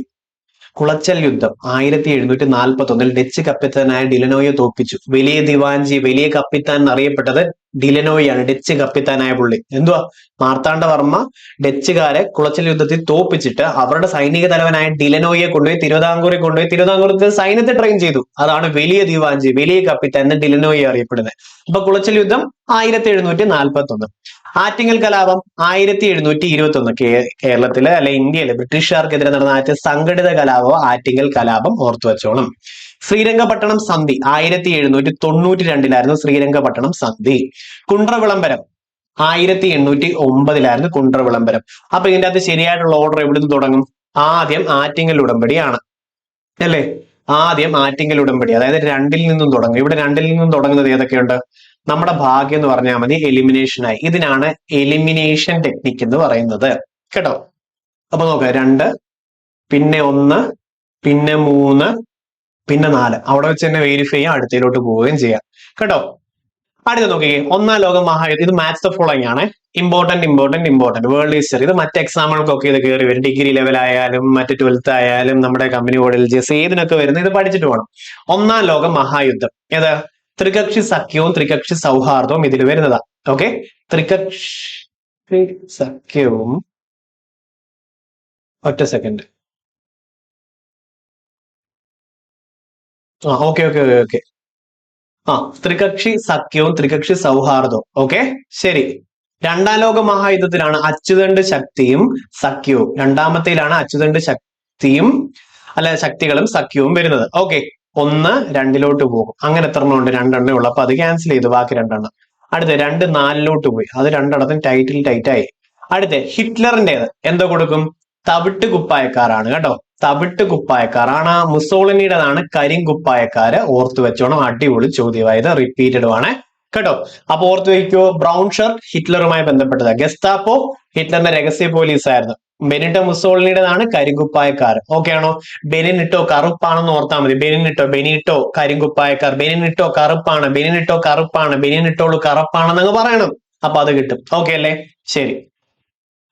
കുളച്ചൽ യുദ്ധം 1741 ഡച്ച് കപ്പിത്താനായ ഡിലനോയെ തോൽപ്പിച്ചു. വലിയ ദിവാൻജി, വലിയ കപ്പിത്താൻ എന്നറിയപ്പെട്ടത് ഡിലനോയാണ്, ഡച്ച് കപ്പിത്താനായ പുള്ളി. എന്തുവാ? മാർത്താണ്ഡവർമ്മ ഡച്ചുകാരെ കുളച്ചൽ യുദ്ധത്തിൽ തോൽപ്പിച്ചിട്ട് അവരുടെ സൈനിക തലവനായ ഡിലനോയെ കൊണ്ടുപോയി തിരുവിതാംകൂറിൽ സൈന്യത്തെ ട്രെയിൻ ചെയ്തു. അതാണ് വലിയ ദിവാൻജി, വലിയ കപ്പിത്താൻ എന്ന് ഡിലനോയെ അറിയപ്പെടുന്നത്. അപ്പൊ കുളച്ചൽ യുദ്ധം 1741. ആറ്റിങ്ങൽ കലാപം 1721. കേരളത്തില് അല്ലെ ഇന്ത്യയില് ബ്രിട്ടീഷുകാർക്കെതിരെ നടന്ന ആദ്യത്തെ സംഘടിത കലാപം ആറ്റിങ്ങൽ കലാപം, ഓർത്തു വെച്ചോണം. ശ്രീരംഗപട്ടണം സന്ധി 1792 ശ്രീരംഗപട്ടണം സന്ധി. കുണ്ട്ര വിളംബരം 1809 കുണ്ട്ര വിളംബരം. അപ്പൊ ഇതിന്റെ അകത്ത് ശരിയായിട്ടുള്ള ഓർഡർ എവിടുന്ന് തുടങ്ങും? ആദ്യം ആറ്റിങ്ങൽ ഉടമ്പടിയാണ് അല്ലെ. ആദ്യം ആറ്റിങ്ങൽ ഉടമ്പടി, അതായത് 2-ൽ നിന്നും തുടങ്ങും. ഇവിടെ 2-ൽ നിന്നും തുടങ്ങുന്നത് ഏതൊക്കെയുണ്ട്? നമ്മുടെ ഭാഗ്യം എന്ന് പറഞ്ഞാൽ മതി, എലിമിനേഷൻ ആയി. ഇതിനാണ് എലിമിനേഷൻ ടെക്നിക് എന്ന് പറയുന്നത് കേട്ടോ. അപ്പൊ നോക്കാം, 2, പിന്നെ 1, പിന്നെ 3, പിന്നെ 4. അവിടെ വെച്ച് തന്നെ വെരിഫൈ ചെയ്യാം, അടുത്തയിലോട്ട് പോവുകയും ചെയ്യാം കേട്ടോ. അടുത്ത നോക്കിയേ, 1-ാം ലോക മഹായുദ്ധം. ഇത് മാച്ച് ദ ഫോളോയിങ് ആണ്. Important world history. ഇത് മറ്റ് എക്സാമുകൾക്കൊക്കെ ഇത് കയറി വരും. ഡിഗ്രി ലെവൽ ആയാലും മറ്റ് 12th ആയാലും നമ്മുടെ കമ്പനി ബോർഡിൽ LGS ഏതിനൊക്കെ വരുന്നത്, ഇത് പഠിച്ചിട്ട് പോകണം. 1-ാം ലോക മഹായുദ്ധം ഏത്? ത്രികക്ഷി സഖ്യവും ത്രികക്ഷി സൗഹാർദ്ദവും ഇതിൽ വരുന്നതാ. ഓക്കെ, ത്രികക്ഷി സഖ്യവും, ഒറ്റ സെക്കൻഡ്. ഓക്കെ. ത്രികക്ഷി സഖ്യവും ത്രികക്ഷി സൗഹാർദ്ദവും. ഓക്കെ, ശരി. 2-ാം ലോക മഹായുദ്ധത്തിലാണ് അച്ചുതണ്ട് ശക്തിയും സഖ്യവും. രണ്ടാമത്തേലാണ് അച്ചുതണ്ട് ശക്തിയും ശക്തികളും സഖ്യവും വരുന്നത്. ഓക്കെ, 1 2-ലോട്ട് പോകും. അങ്ങനെ എത്ര എണ്ണം ഉണ്ട്? 2 എണ്ണേ ഉള്ളു. അപ്പൊ അത് ക്യാൻസൽ ചെയ്തു, ബാക്കി 2 എണ്ണം. അടുത്ത 2 4-ലോട്ട് പോയി, അത് 2 എണ്ണത്തിന് ടൈറ്റ് ആയി. അടുത്ത ഹിറ്റ്ലറിന്റേത് എന്തോ കൊടുക്കും? തവിട്ട് കുപ്പായക്കാരാണ് കേട്ടോ. തവിട്ട് കുപ്പായക്കാരാണ്. മുസോളിനിയുടേതാണ് കരിങ്കുപ്പായക്കാര്, ഓർത്തു വെച്ചോണം. അടിപൊളി ചോദ്യമായത്, റിപ്പീറ്റഡ് ആണ്. കേട്ടോ. അപ്പൊ ഓർത്ത് വയ്ക്കുവോ, ബ്രൗൺ ഷർട്ട് ഹിറ്റ്ലറുമായി ബന്ധപ്പെട്ടത്, ഗെസ്താപ്പോ ഹിറ്റ്ലറിന്റെ രഹസ്യ പോലീസ് ആയിരുന്നു, ബെനിറ്റോ മുസോളിനിയുടേതാണ് കരിങ്കുപ്പായക്കാർ. ഓക്കെ ആണോ? ബെനിനിട്ടോ കറുപ്പാണെന്ന് ഓർത്താൽ മതി. ബെനിറ്റോ കരിങ്കുപ്പായക്കാർ, ബെനിനിട്ടോ കറുപ്പാണ്, ബെനിനിട്ടോ കറുപ്പാണ്, ബെനിനിട്ടോളു കറുപ്പാണെന്നങ്ങ് പറയണം. അപ്പൊ അത് കിട്ടും. ഓക്കെ അല്ലേ? ശരി.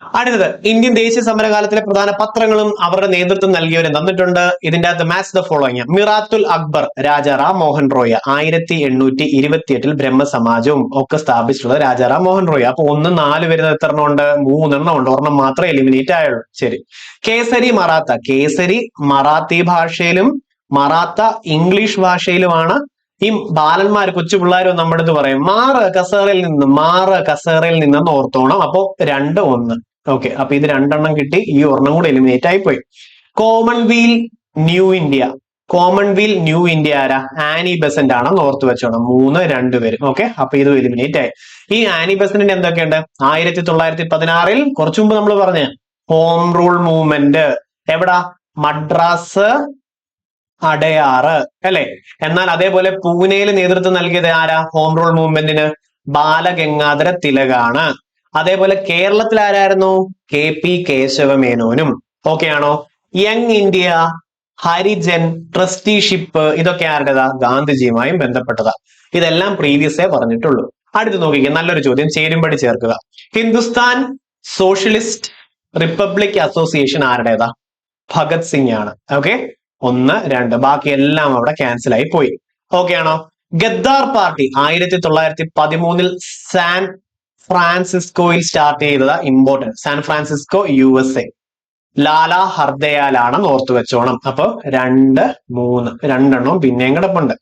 അടുത്തത്, ഇന്ത്യൻ ദേശീയ സമരകാലത്തിലെ പ്രധാന പത്രങ്ങളും അവരുടെ നേതൃത്വം നൽകിയവരും തന്നിട്ടുണ്ട്. ഇതിന്റെ അകത്ത് match the following. Mirat-ul Akhbar Rajaram Mohan Roy 1828 ബ്രഹ്മസമാജവും ഒക്കെ സ്ഥാപിച്ചിട്ടുള്ളത് രാജാറാം മോഹൻ റോയ്. അപ്പൊ 1, 4 വരുന്നത് എത്ര എണ്ണം ഉണ്ട്? 3 എണ്ണം ഉണ്ട്. ഒരെണ്ണം മാത്രമേ എലിമിനേറ്റ് ആയുള്ളൂ. ശരി. കേസരി മറാത്ത, കേസരി മറാത്തി ഭാഷയിലും മറാത്ത ഇംഗ്ലീഷ് ഭാഷയിലുമാണ്. ഈ ബാലന്മാർ, കൊച്ചു പിള്ളേരും നമ്മുടെ അടുത്ത് പറയും മാറ് കസേറയിൽ നിന്നെന്ന് ഓർത്തോണം. അപ്പൊ 2, 1. ഓക്കെ, അപ്പൊ ഇത് 2 എണ്ണം കിട്ടി. ഈ ഒരെണ്ണം കൂടെ എലിമിനേറ്റ് ആയിപ്പോയി. കോമൺവെൽത്ത് ന്യൂ ഇന്ത്യ ആരാ? ആനി ബെസന്റ് ആണെന്ന് ഓർത്ത് വെച്ചോണം. 3, 2 വരും. ഓക്കെ, അപ്പൊ ഇത് എലിമിനേറ്റ് ആയി. ഈ ആനി ബെസന്റിന്റെ എന്തൊക്കെയുണ്ട്? 1916 കുറച്ചു മുമ്പ് നമ്മൾ പറഞ്ഞ ഹോം റൂൾ മൂവ്മെന്റ് എവിടാ? മദ്രാസ്, അടയാറ് അല്ലെ. എന്നാൽ അതേപോലെ പൂനെയിൽ നേതൃത്വം നൽകിയത് ആരാ ഹോം റൂൾ മൂവ്മെന്റിന്? ബാലഗംഗാധര തിലകാണ്. അതേപോലെ കേരളത്തിൽ ആരായിരുന്നു? KP കേശവമേനോനും. ഓക്കെ ആണോ? യങ് ഇന്ത്യ, ഹരിജൻ, ട്രസ്റ്റിഷിപ്പ് ഇതൊക്കെ ആരുടേതാ? ഗാന്ധിജിയുമായും ബന്ധപ്പെട്ടതാ. ഇതെല്ലാം പ്രീവിയസേ പറഞ്ഞിട്ടുള്ളൂ. അടുത്ത് നോക്കിക്കുക, നല്ലൊരു ചോദ്യം, ചേരുംപടി ചേർക്കുക. ഹിന്ദുസ്ഥാൻ സോഷ്യലിസ്റ്റ് റിപ്പബ്ലിക് അസോസിയേഷൻ ആരുടേതാ? ഭഗത് സിംഗ് ആണ്. ഓക്കെ, 1, 2. ബാക്കി എല്ലാം അവിടെ ക്യാൻസൽ ആയി പോയി. ഓക്കെ ആണോ? ഗദ്ദാർ പാർട്ടി 1913 സാൻ ഫ്രാൻസിസ്കോയിൽ സ്റ്റാർട്ട് ചെയ്തത്. Important, San Francisco USA. Lala ഹർദയാലാണെന്ന് ഓർത്തു വെച്ചോണം. അപ്പൊ 2, 3 രണ്ടെണ്ണവും പിന്നെയും കിടപ്പുണ്ട്.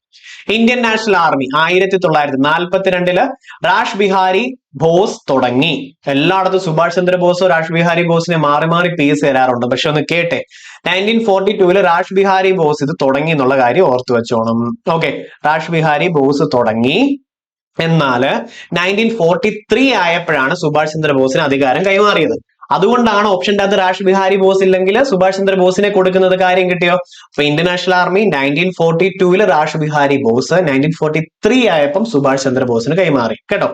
Indian National Army 1942 Rash Behari Bose തുടങ്ങി. എല്ലായിടത്തും സുഭാഷ് ചന്ദ്രബോസോ രാഷ് ബിഹാരി ബോസിനെ മാറി മാറി പേസ് തരാറുണ്ട്. പക്ഷെ ഒന്ന് കേട്ടെ, 1942 രാഷ് ബിഹാരി ബോസ് ഇത് തുടങ്ങി എന്നുള്ള കാര്യം ഓർത്തു വെച്ചോണം. ഓക്കെ, രാഷ് ബിഹാരി ബോസ് തുടങ്ങി. എന്നാല് 1943 ആയപ്പോഴാണ് സുഭാഷ് ചന്ദ്രബോസിന് അധികാരം കൈമാറിയത്. അതുകൊണ്ടാണ് ഓപ്ഷൻ്റെ അകത്ത് രാഷ് ബിഹാരി ബോസ് ഇല്ലെങ്കിൽ സുഭാഷ് ചന്ദ്രബോസിനെ കൊടുക്കുന്നത്. കാര്യം കിട്ടിയോ? അപ്പൊ Indian National Army 1942 Rash Behari Bose, 1943 ആയപ്പം സുഭാഷ് ചന്ദ്രബോസിന് കൈമാറി. കേട്ടോ.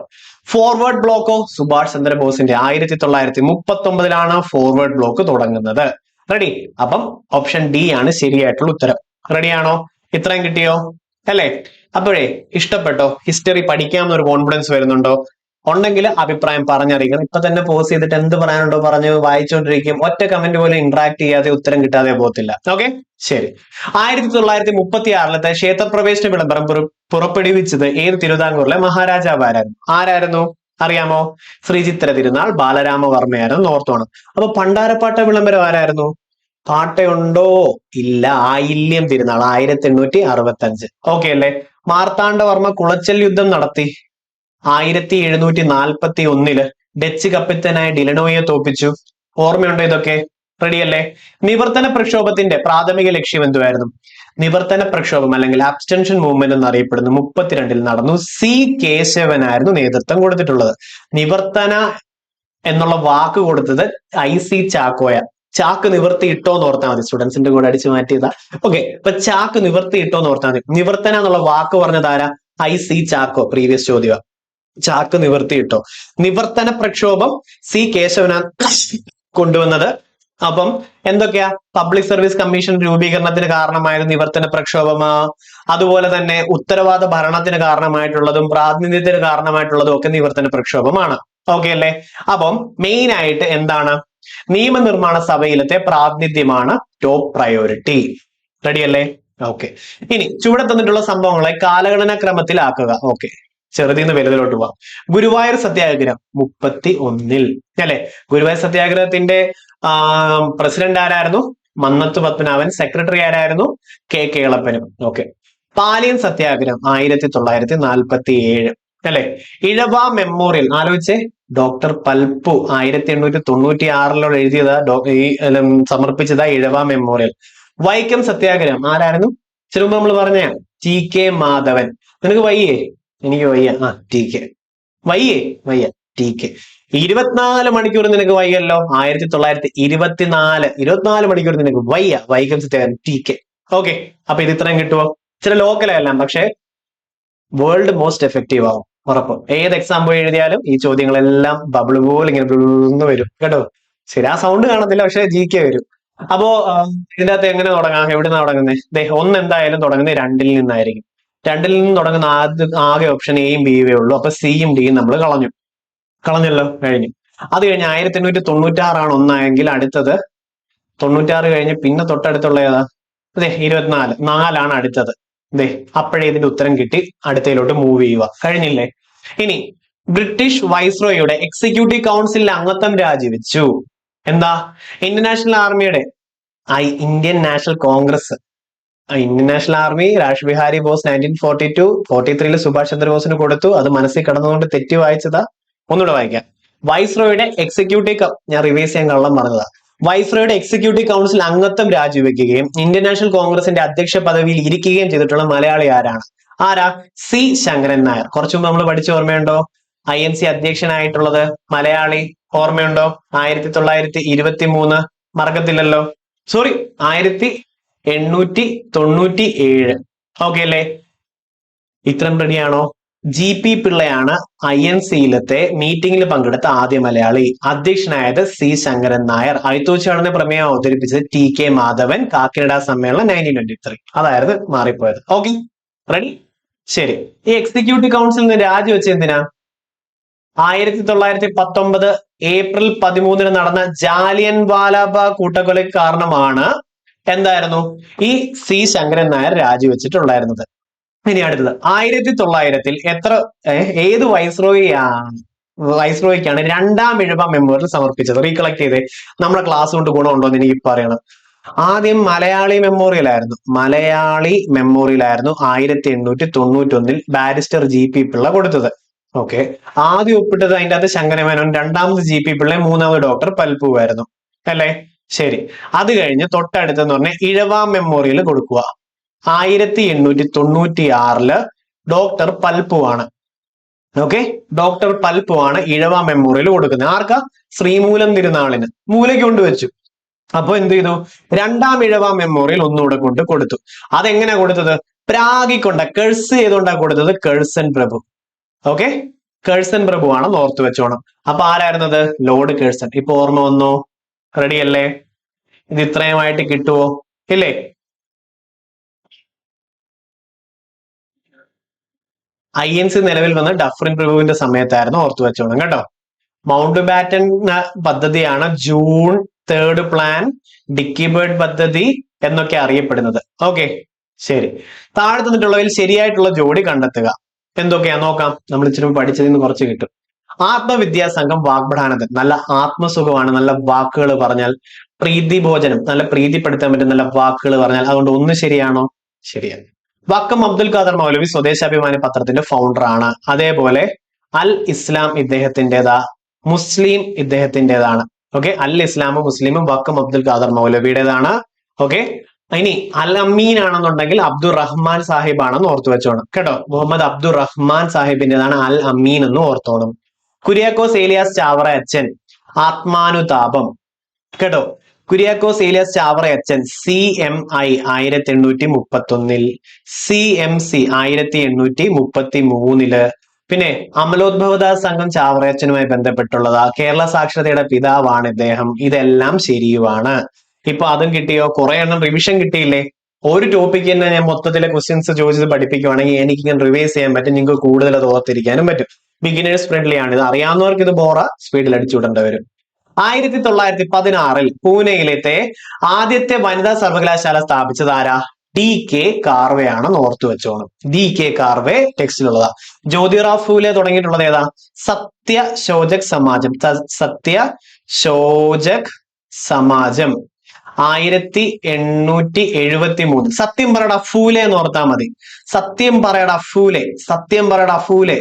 ഫോർവേഡ് ബ്ലോക്കോ? സുഭാഷ് ചന്ദ്രബോസിന്റെ 1939 ഫോർവേഡ് ബ്ലോക്ക് തുടങ്ങുന്നത്. റെഡി? അപ്പം ഓപ്ഷൻ D ആണ് ശരിയായിട്ടുള്ള ഉത്തരം. റെഡിയാണോ? ഇത്രയും കിട്ടിയോ? അല്ലേ? അപ്പോഴേ ഇഷ്ടപ്പെട്ടോ? ഹിസ്റ്ററി പഠിക്കാമെന്നൊരു കോൺഫിഡൻസ് വരുന്നുണ്ടോ? ഉണ്ടെങ്കിൽ അഭിപ്രായം പറഞ്ഞറിയിക്കണം. ഇപ്പൊ തന്നെ പോസ് ചെയ്തിട്ട് എന്ത് പറയാനുണ്ടോ പറഞ്ഞ് വായിച്ചുകൊണ്ടിരിക്കും. ഒറ്റ കമന്റ് പോലും ഇന്ററാക്ട് ചെയ്യാതെ ഉത്തരം കിട്ടാതെ പോകത്തില്ല. ഓക്കെ, ശരി. 1936 ക്ഷേത്രപ്രവേശന വിളംബരം പുറപ്പെടുവിച്ചത് ഏത് തിരുവിതാംകൂറിലെ മഹാരാജാവ് ആരായിരുന്നു? അറിയാമോ? ശ്രീചിത്ര തിരുനാൾ ബാലരാമവർമ്മയായിരുന്നു. ഓർത്തോണം. അപ്പൊ പണ്ടാരപ്പാട്ട വിളംബരം ആരായിരുന്നു? പാട്ടയുണ്ടോ? ഇല്ല. ആയില്യം തിരുനാൾ 1865. ഓക്കെ അല്ലേ? മാർത്താണ്ഡവർമ്മ കുളച്ചൽ യുദ്ധം നടത്തി 1741 ഡച്ച് കപ്പിത്തനായ ഡിലനോയെ തോപ്പിച്ചു. ഓർമ്മയുണ്ടോ ഇതൊക്കെ? റെഡി അല്ലേ? നിവർത്തന പ്രക്ഷോഭത്തിന്റെ പ്രാഥമിക ലക്ഷ്യം എന്തുവായിരുന്നു? നിവർത്തന പ്രക്ഷോഭം അല്ലെങ്കിൽ അബ്സ്റ്റൻഷൻ മൂവ്മെന്റ് എന്നറിയപ്പെടുന്നു 32 നടന്നു. C കേശവനായിരുന്നു നേതൃത്വം കൊടുത്തിട്ടുള്ളത്. നിവർത്തന എന്നുള്ള വാക്ക് കൊടുത്തത് IC ചാക്കോയ. ചാക്ക് നിവർത്തി ഇട്ടോന്ന് ഓർത്താൽ മതി. സ്റ്റുഡൻസിന്റെ കൂടെ അടിച്ചു മാറ്റിയതാ. ഓക്കെ, അപ്പൊ ചാക്ക് നിവർത്തി ഇട്ടോന്ന് ഓർത്താൽ മതി. നിവർത്തന എന്നുള്ള വാക്ക് പറഞ്ഞത് ആരാ? IC ചാക്കോ. പ്രീവിയസ് ചോദ്യം. ചാക്ക് നിവർത്തിയിട്ടോ. നിവർത്തന പ്രക്ഷോഭം C കേശവനാണ് കൊണ്ടുവന്നത്. അപ്പം എന്തൊക്കെയാ? പബ്ലിക് സർവീസ് കമ്മീഷൻ രൂപീകരണത്തിന് കാരണമായത് നിവർത്തന പ്രക്ഷോഭമാ. അതുപോലെ തന്നെ ഉത്തരവാദ ഭരണത്തിന് കാരണമായിട്ടുള്ളതും പ്രാതിനിധ്യത്തിന് കാരണമായിട്ടുള്ളതും ഒക്കെ നിവർത്തന പ്രക്ഷോഭമാണ്. ഓക്കെ അല്ലേ? അപ്പം മെയിൻ ആയിട്ട് എന്താണ്? നിയമനിർമ്മാണ സഭയിലത്തെ പ്രാതിനിധ്യമാണ് ടോപ്പ് പ്രയോറിറ്റി. റെഡി അല്ലേ? ഓക്കെ. ഇനി ചുവടെ തന്നിട്ടുള്ള സംഭവങ്ങളെ കാലഗണനാ ക്രമത്തിലാക്കുക. ഓക്കെ, ചെറുതിന്ന് വലുതിലോട്ട് പോവാം. ഗുരുവായൂർ സത്യാഗ്രഹം 31 അല്ലെ? ഗുരുവായൂർ സത്യാഗ്രഹത്തിന്റെ പ്രസിഡന്റ് ആരായിരുന്നു? മന്നത്ത് പത്മനാഭൻ. സെക്രട്ടറി ആരായിരുന്നു? കേളപ്പനും. ഓക്കെ. പാലിയൻ സത്യാഗ്രഹം 1947 അല്ലെ? ഇഴവ memorial ആലോചിച്ചേ. Doctor Palpu 1896 എഴുതിയതാ, സമർപ്പിച്ചതാ ഇഴവ memorial. Vaikom സത്യാഗ്രഹം ആരായിരുന്നു? ചെറുപ്പം നമ്മൾ പറഞ്ഞ TK മാധവൻ. നിനക്ക് വയ്യേ? എനിക്ക് വയ്യ. TK വയ്യേ? വയ്യ. TK 24 മണിക്കൂർ നിനക്ക് വയ്യല്ലോ. 1924 24 മണിക്കൂർ നിനക്ക് വയ്യ. വൈക്കം സത്യാഗ്രഹം TK. ഓക്കെ, അപ്പൊ ഇത് ഇത്രയും കിട്ടുമോ? ചില ലോക്കലെല്ലാം, പക്ഷെ വേൾഡ് മോസ്റ്റ് എഫക്റ്റീവ് ആവും. ഉറപ്പ്. ഏത് എക്സാം പോയി എഴുതിയാലും ഈ ചോദ്യങ്ങളെല്ലാം ബബിൾ പോലെ ഇങ്ങനെ ബ്ലൂന്ന് വരും കേട്ടോ. ശരി, ആ സൗണ്ട് കാണത്തില്ല, പക്ഷെ GK വരും. അപ്പോ ഇതിന്റെ അകത്ത് എങ്ങനെ തുടങ്ങാം, എവിടുന്നാ തുടങ്ങുന്നത്? ഒന്ന് എന്തായാലും തുടങ്ങുന്നത് 2ൽ നിന്നായിരിക്കും. 2ൽ നിന്ന് തുടങ്ങുന്ന ആകെ ഓപ്ഷൻ എയും ബിയും ഉള്ളൂ. അപ്പൊ സിയും ഡിയും നമ്മൾ കളഞ്ഞല്ലോ, കഴിഞ്ഞു. അത് കഴിഞ്ഞ് 1896 ഒന്നായെങ്കിൽ അടുത്തത് 96 കഴിഞ്ഞ് പിന്നെ തൊട്ടടുത്തുള്ള ഏതാ? അതെ, 24 അടുത്തത്. ദേ, അപ്പോഴേ ഇതിന്റെ ഉത്തരം കിട്ടി. അടുത്തതിലോട്ട് മൂവ് ചെയ്യുക. കഴിഞ്ഞില്ലേ? ഇനി ബ്രിട്ടീഷ് വൈസ്രോയുടെ എക്സിക്യൂട്ടീവ് കൗൺസിലിലെ അംഗത്വം രാജിവെച്ചു. എന്താ? ഇന്ത്യൻ നാഷണൽ ആർമിയുടെ Indian National Congress, Indian National Army Raj Behari Bose 1942-43 Subhash ചന്ദ്രബോസിന് കൊടുത്തു. അത് മനസ്സിൽ കിടന്നുകൊണ്ട് തെറ്റി വായിച്ചതാ. ഒന്നുകൂടെ വായിക്കാം. വൈസ്രോയുടെ എക്സിക്യൂട്ടീവ്, ഞാൻ റിവൈസ് ചെയ്യാൻ കള്ളം പറഞ്ഞതാ. വൈസ്രോയുടെ എക്സിക്യൂട്ടീവ് കൗൺസിൽ അംഗത്വം രാജിവെക്കുകയും ഇന്ത്യൻ നാഷണൽ കോൺഗ്രസിന്റെ അധ്യക്ഷ പദവിയിൽ ഇരിക്കുകയും ചെയ്തിട്ടുള്ള മലയാളി ആരാണ്? ആരാ? സി ശങ്കരൻ നായർ. കുറച്ചു മുമ്പ് നമ്മൾ പഠിച്ച ഓർമ്മയുണ്ടോ? INC അധ്യക്ഷനായിട്ടുള്ളത് മലയാളി, ഓർമ്മയുണ്ടോ? 1923. മറക്കത്തില്ലല്ലോ. സോറി, 1897. ഓക്കെ അല്ലേ? ഇത്രയും റെഡിയാണോ? GP പിള്ളയാണ് INC-യിലത്തെ മീറ്റിംഗിൽ പങ്കെടുത്ത ആദ്യ മലയാളി. അധ്യക്ഷനായത് സി ശങ്കരൻ നായർ. അയിത്തോച്ചാടന പ്രമേയം അവതരിപ്പിച്ചത് TK മാധവൻ. കാക്കിനഡ സമ്മേളനം 1923. അതായത് മാറിപ്പോയത്. Okay, ready? ശരി. ഈ എക്സിക്യൂട്ടീവ് കൗൺസിൽ നിന്ന് രാജിവെച്ച എന്തിനാ? 1919 ഏപ്രിൽ 13 നടന്ന ജാലിയൻ വാലാബാഗ് കൂട്ടക്കൊലയ്ക്ക് കാരണമാണ് എന്തായിരുന്നു? ഈ സി ശങ്കരൻ നായർ രാജിവെച്ചിട്ടുണ്ടായിരുന്നത്. ഇനി അടുത്തത് 1900 ഏത് വൈസ്രോയിക്കാണ് 2ാം ഇഴവ മെമ്മോറിയൽ സമർപ്പിച്ചത്? റീകളക്ട് ചെയ്തേ. നമ്മുടെ ക്ലാസ് കൊണ്ട് ഗുണമുണ്ടോ എന്ന് എനിക്ക് പറയണം. ആദ്യം മലയാളി മെമ്മോറിയൽ ആയിരുന്നു. 1891 ബാരിസ്റ്റർ GP പിള്ള കൊടുത്തത്. ഓക്കെ, ആദ്യം ഒപ്പിട്ടത് അതിന്റെ അകത്ത് ശങ്കരമേനോൻ, രണ്ടാമത് GP പിള്ള, മൂന്നാമത് ഡോക്ടർ പൽപു ആയിരുന്നു അല്ലെ? ശരി. അത് കഴിഞ്ഞ് തൊട്ടടുത്തെന്ന് പറഞ്ഞാൽ ഇഴവ മെമ്മോറിയൽ കൊടുക്കുക. 1896 ഡോക്ടർ പൽപു ആണ്. ഓക്കെ, ഡോക്ടർ പൽപു ആണ് ഇഴവ മെമ്മോറിയൽ കൊടുക്കുന്നത്. ആർക്കാ? ശ്രീമൂലം തിരുനാളിന്. മൂലയ്ക്ക് കൊണ്ടുവച്ചു. അപ്പൊ എന്ത് ചെയ്തു? 2ാം ഇഴവ മെമ്മോറിയൽ ഒന്നുകൂടെ കൊണ്ട് കൊടുത്തു. അതെങ്ങനെയാ കൊടുത്തത്? പ്രാഗിക്കൊണ്ട കഴ്സ് ചെയ്തുകൊണ്ടാ കൊടുത്തത്. കഴ്സൺ പ്രഭു. ഓക്കെ, കഴ്സൺ പ്രഭു ആണെന്ന് ഓർത്തു വെച്ചോണം. അപ്പൊ ആരായിരുന്നത്? Lord Curzon. ഇപ്പൊ ഓർമ്മ വന്നോ? റെഡി അല്ലേ? ഇത് ഇത്രയുമായിട്ട് കിട്ടുവോ? ഇല്ലേ? INC നിലവിൽ വന്ന ഡഫറിൻ പ്രഭുവിന്റെ സമയത്തായിരുന്നു, ഓർത്തു വെച്ചോണം കേട്ടോ. മൗണ്ട് ബാറ്റൻ പദ്ധതിയാണ് June 3rd plan, Dickie Bird പദ്ധതി എന്നൊക്കെ അറിയപ്പെടുന്നത്. ഓക്കെ, ശരി. താഴെ തന്നിട്ടുള്ളതിൽ ശരിയായിട്ടുള്ള ജോഡി കണ്ടെത്തുക. എന്തൊക്കെയാ നോക്കാം. നമ്മൾ ഇച്ചിരി പഠിച്ചതിൽ നിന്ന് കുറച്ച് കിട്ടും. ആത്മവിദ്യാസംഘം വാഗ്ബടാനന്ദൻ, നല്ല ആത്മസുഖമാണ്, നല്ല വാക്കുകൾ പറഞ്ഞാൽ. പ്രീതി ഭോജനം, നല്ല പ്രീതിപ്പെടുത്താൻ പറ്റും നല്ല വാക്കുകൾ പറഞ്ഞാൽ. അതുകൊണ്ട് ഒന്ന് ശരിയാണോ? ശരിയാണ്. വക്കം അബ്ദുൽ ഖാദർ മൗലവി സ്വദേശാഭിമാനി പത്രത്തിന്റെ ഫൗണ്ടർ ആണ്. അതേപോലെ അൽ ഇസ്ലാം ഇദ്ദേഹത്തിൻ്റെതാ, മുസ്ലിം ഇദ്ദേഹത്തിൻ്റെതാണ്. ഓക്കെ, അൽ ഇസ്ലാമും മുസ്ലിമും വക്കം അബ്ദുൽ ഖാദർ മൗലവിയുടേതാണ്. ഓക്കെ, ഇനി അൽ അമീൻ ആണെന്നുണ്ടെങ്കിൽ അബ്ദുൾ റഹ്മാൻ സാഹിബ് ആണെന്ന് ഓർത്തു വെച്ചോണം കേട്ടോ. മുഹമ്മദ് അബ്ദുൾ റഹ്മാൻ സാഹിബിന്റേതാണ് അൽ അമീൻ എന്ന് ഓർത്തോണം. കുര്യാക്കോസ് ഏലിയാസ് ചാവറ അച്ഛൻ ആത്മാനുതാപം കേട്ടോ. കുര്യാക്കോസ് ഏലിയാസ് ചാവറ അച്ഛൻ CMI 1831, CMC 1833. പിന്നെ അമലോദ്ഭവദാസ് സംഘം ചാവറയച്ചനുമായി ബന്ധപ്പെട്ടുള്ളതാ. കേരള സാക്ഷരതയുടെ പിതാവാണ് ഇദ്ദേഹം. ഇതെല്ലാം ശരിയുമാണ്. ഇപ്പൊ അതും കിട്ടിയോ? കുറെ എണ്ണം റിവിഷൻ കിട്ടിയില്ലേ? ഒരു ടോപ്പിക്ക് തന്നെ ഞാൻ മൊത്തത്തിലെ ക്വസ്റ്റ്യൻസ് ചോദിച്ചത് പഠിപ്പിക്കുവാണെങ്കിൽ എനിക്ക് ഇങ്ങനെ റിവൈസ് ചെയ്യാൻ പറ്റും. നിങ്ങൾക്ക് കൂടുതൽ അത് ഓർത്തിരിക്കാനും പറ്റും. ബിഗിനേഴ്സ് ഫ്രണ്ട്ലി ആണ്. ഇത് അറിയാവുന്നവർക്ക് ഇത് ബോറ, സ്പീഡിൽ അടിച്ചുവിടേണ്ടി വരും. 1916 പൂനെയിലത്തെ ആദ്യത്തെ വനിതാ സർവകലാശാല സ്ഥാപിച്ചത് ആരാ? DK കാർവെയാണെന്ന് ഓർത്തു വെച്ചോണം. DK കാർവെ ടെക്സ്റ്റിലുള്ളതാ. ജ്യോതിറാവ് ഫൂലെ തുടങ്ങിയിട്ടുള്ളത് ഏതാ? സത്യശോചക് സമാജം. സത്യശോചക് സമാജം 1873. സത്യം പറയടാ ഫൂലെ എന്ന് ഓർത്താൽ മതി. സത്യം പറയടാ ഫൂലെ, സത്യം പറയടാ ഫൂലെ,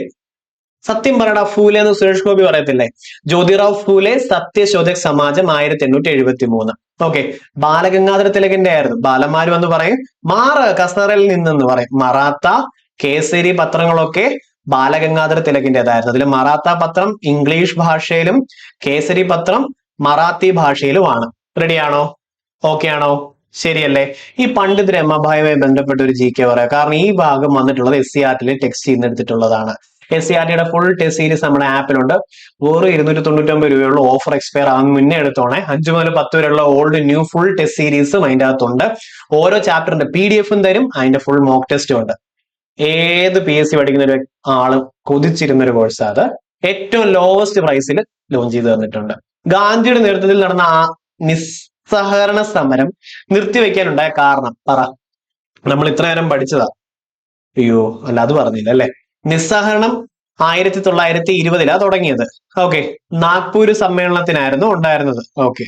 സത്യം പറയടാ ഫൂലെ എന്ന് സുരേഷ് ഗോപി പറയത്തില്ലേ? ജ്യോതിറാവ് ഫൂലെ സത്യശോധക് സമാജം 1873. ഓക്കെ, ബാലഗംഗാധര തിലകന്റെ ആയിരുന്നു. ബാലന്മാര് വന്ന് പറയും കസറയിൽ നിന്നെന്ന് പറയും. മറാത്ത, കേസരി പത്രങ്ങളൊക്കെ ബാലഗംഗാധര തിലകിന്റേതായിരുന്നു. അതിൽ മറാത്ത പത്രം ഇംഗ്ലീഷ് ഭാഷയിലും കേസരി പത്രം മറാത്തി ഭാഷയിലുമാണ്. റെഡിയാണോ? ഓക്കെ ആണോ? ശരിയല്ലേ? ഈ പണ്ഡിത് രമാഭായുമായി ബന്ധപ്പെട്ട ഒരു GK പറയാം. കാരണം ഈ ഭാഗം വന്നിട്ടുള്ളത് SCRT ടെക്സ്റ്റ് ചെയ്യുന്നെടുത്തിട്ടുള്ളതാണ്. SCERTയുടെ ഫുൾ ടെസ്റ്റ് സീരീസ് നമ്മുടെ ആപ്പിലുണ്ട്. വെറും 299 രൂപയുള്ള ഓഫർ എക്സ്പയർ ആവുന്ന മുന്നേ എടുത്തോണേ. 5 മുതൽ 10 വരെയുള്ള ഓൾഡ് ന്യൂ ഫുൾ ടെസ്റ്റ് സീരീസും അതിന്റെ അകത്തുണ്ട്. ഓരോ ചാപ്റ്ററിന്റെ PDF തരും, അതിന്റെ ഫുൾ മോക്ക് ടെസ്റ്റും ഉണ്ട്. ഏത് PSC പഠിക്കുന്ന ഒരു ആള് കൊതിച്ചിരുന്ന ഒരു കോഴ്സ് അത്. ഏറ്റവും ലോവസ്റ്റ് പ്രൈസിൽ ലോഞ്ച് ചെയ്ത് തന്നിട്ടുണ്ട്. ഗാന്ധിയുടെ നേതൃത്വത്തിൽ നടന്ന ആ നിസ്സഹകരണ സമരം നിർത്തിവെക്കാനുണ്ടായ കാരണം പറ. നമ്മൾ ഇത്ര നേരം പഠിച്ചതാ. അയ്യോ അല്ല, അത് പറഞ്ഞില്ല അല്ലെ. നിസ്സഹകരണം 1920 തുടങ്ങിയത്. ഓക്കെ, നാഗ്പൂര് സമ്മേളനത്തിനായിരുന്നു ഉണ്ടായിരുന്നത്. ഓക്കെ,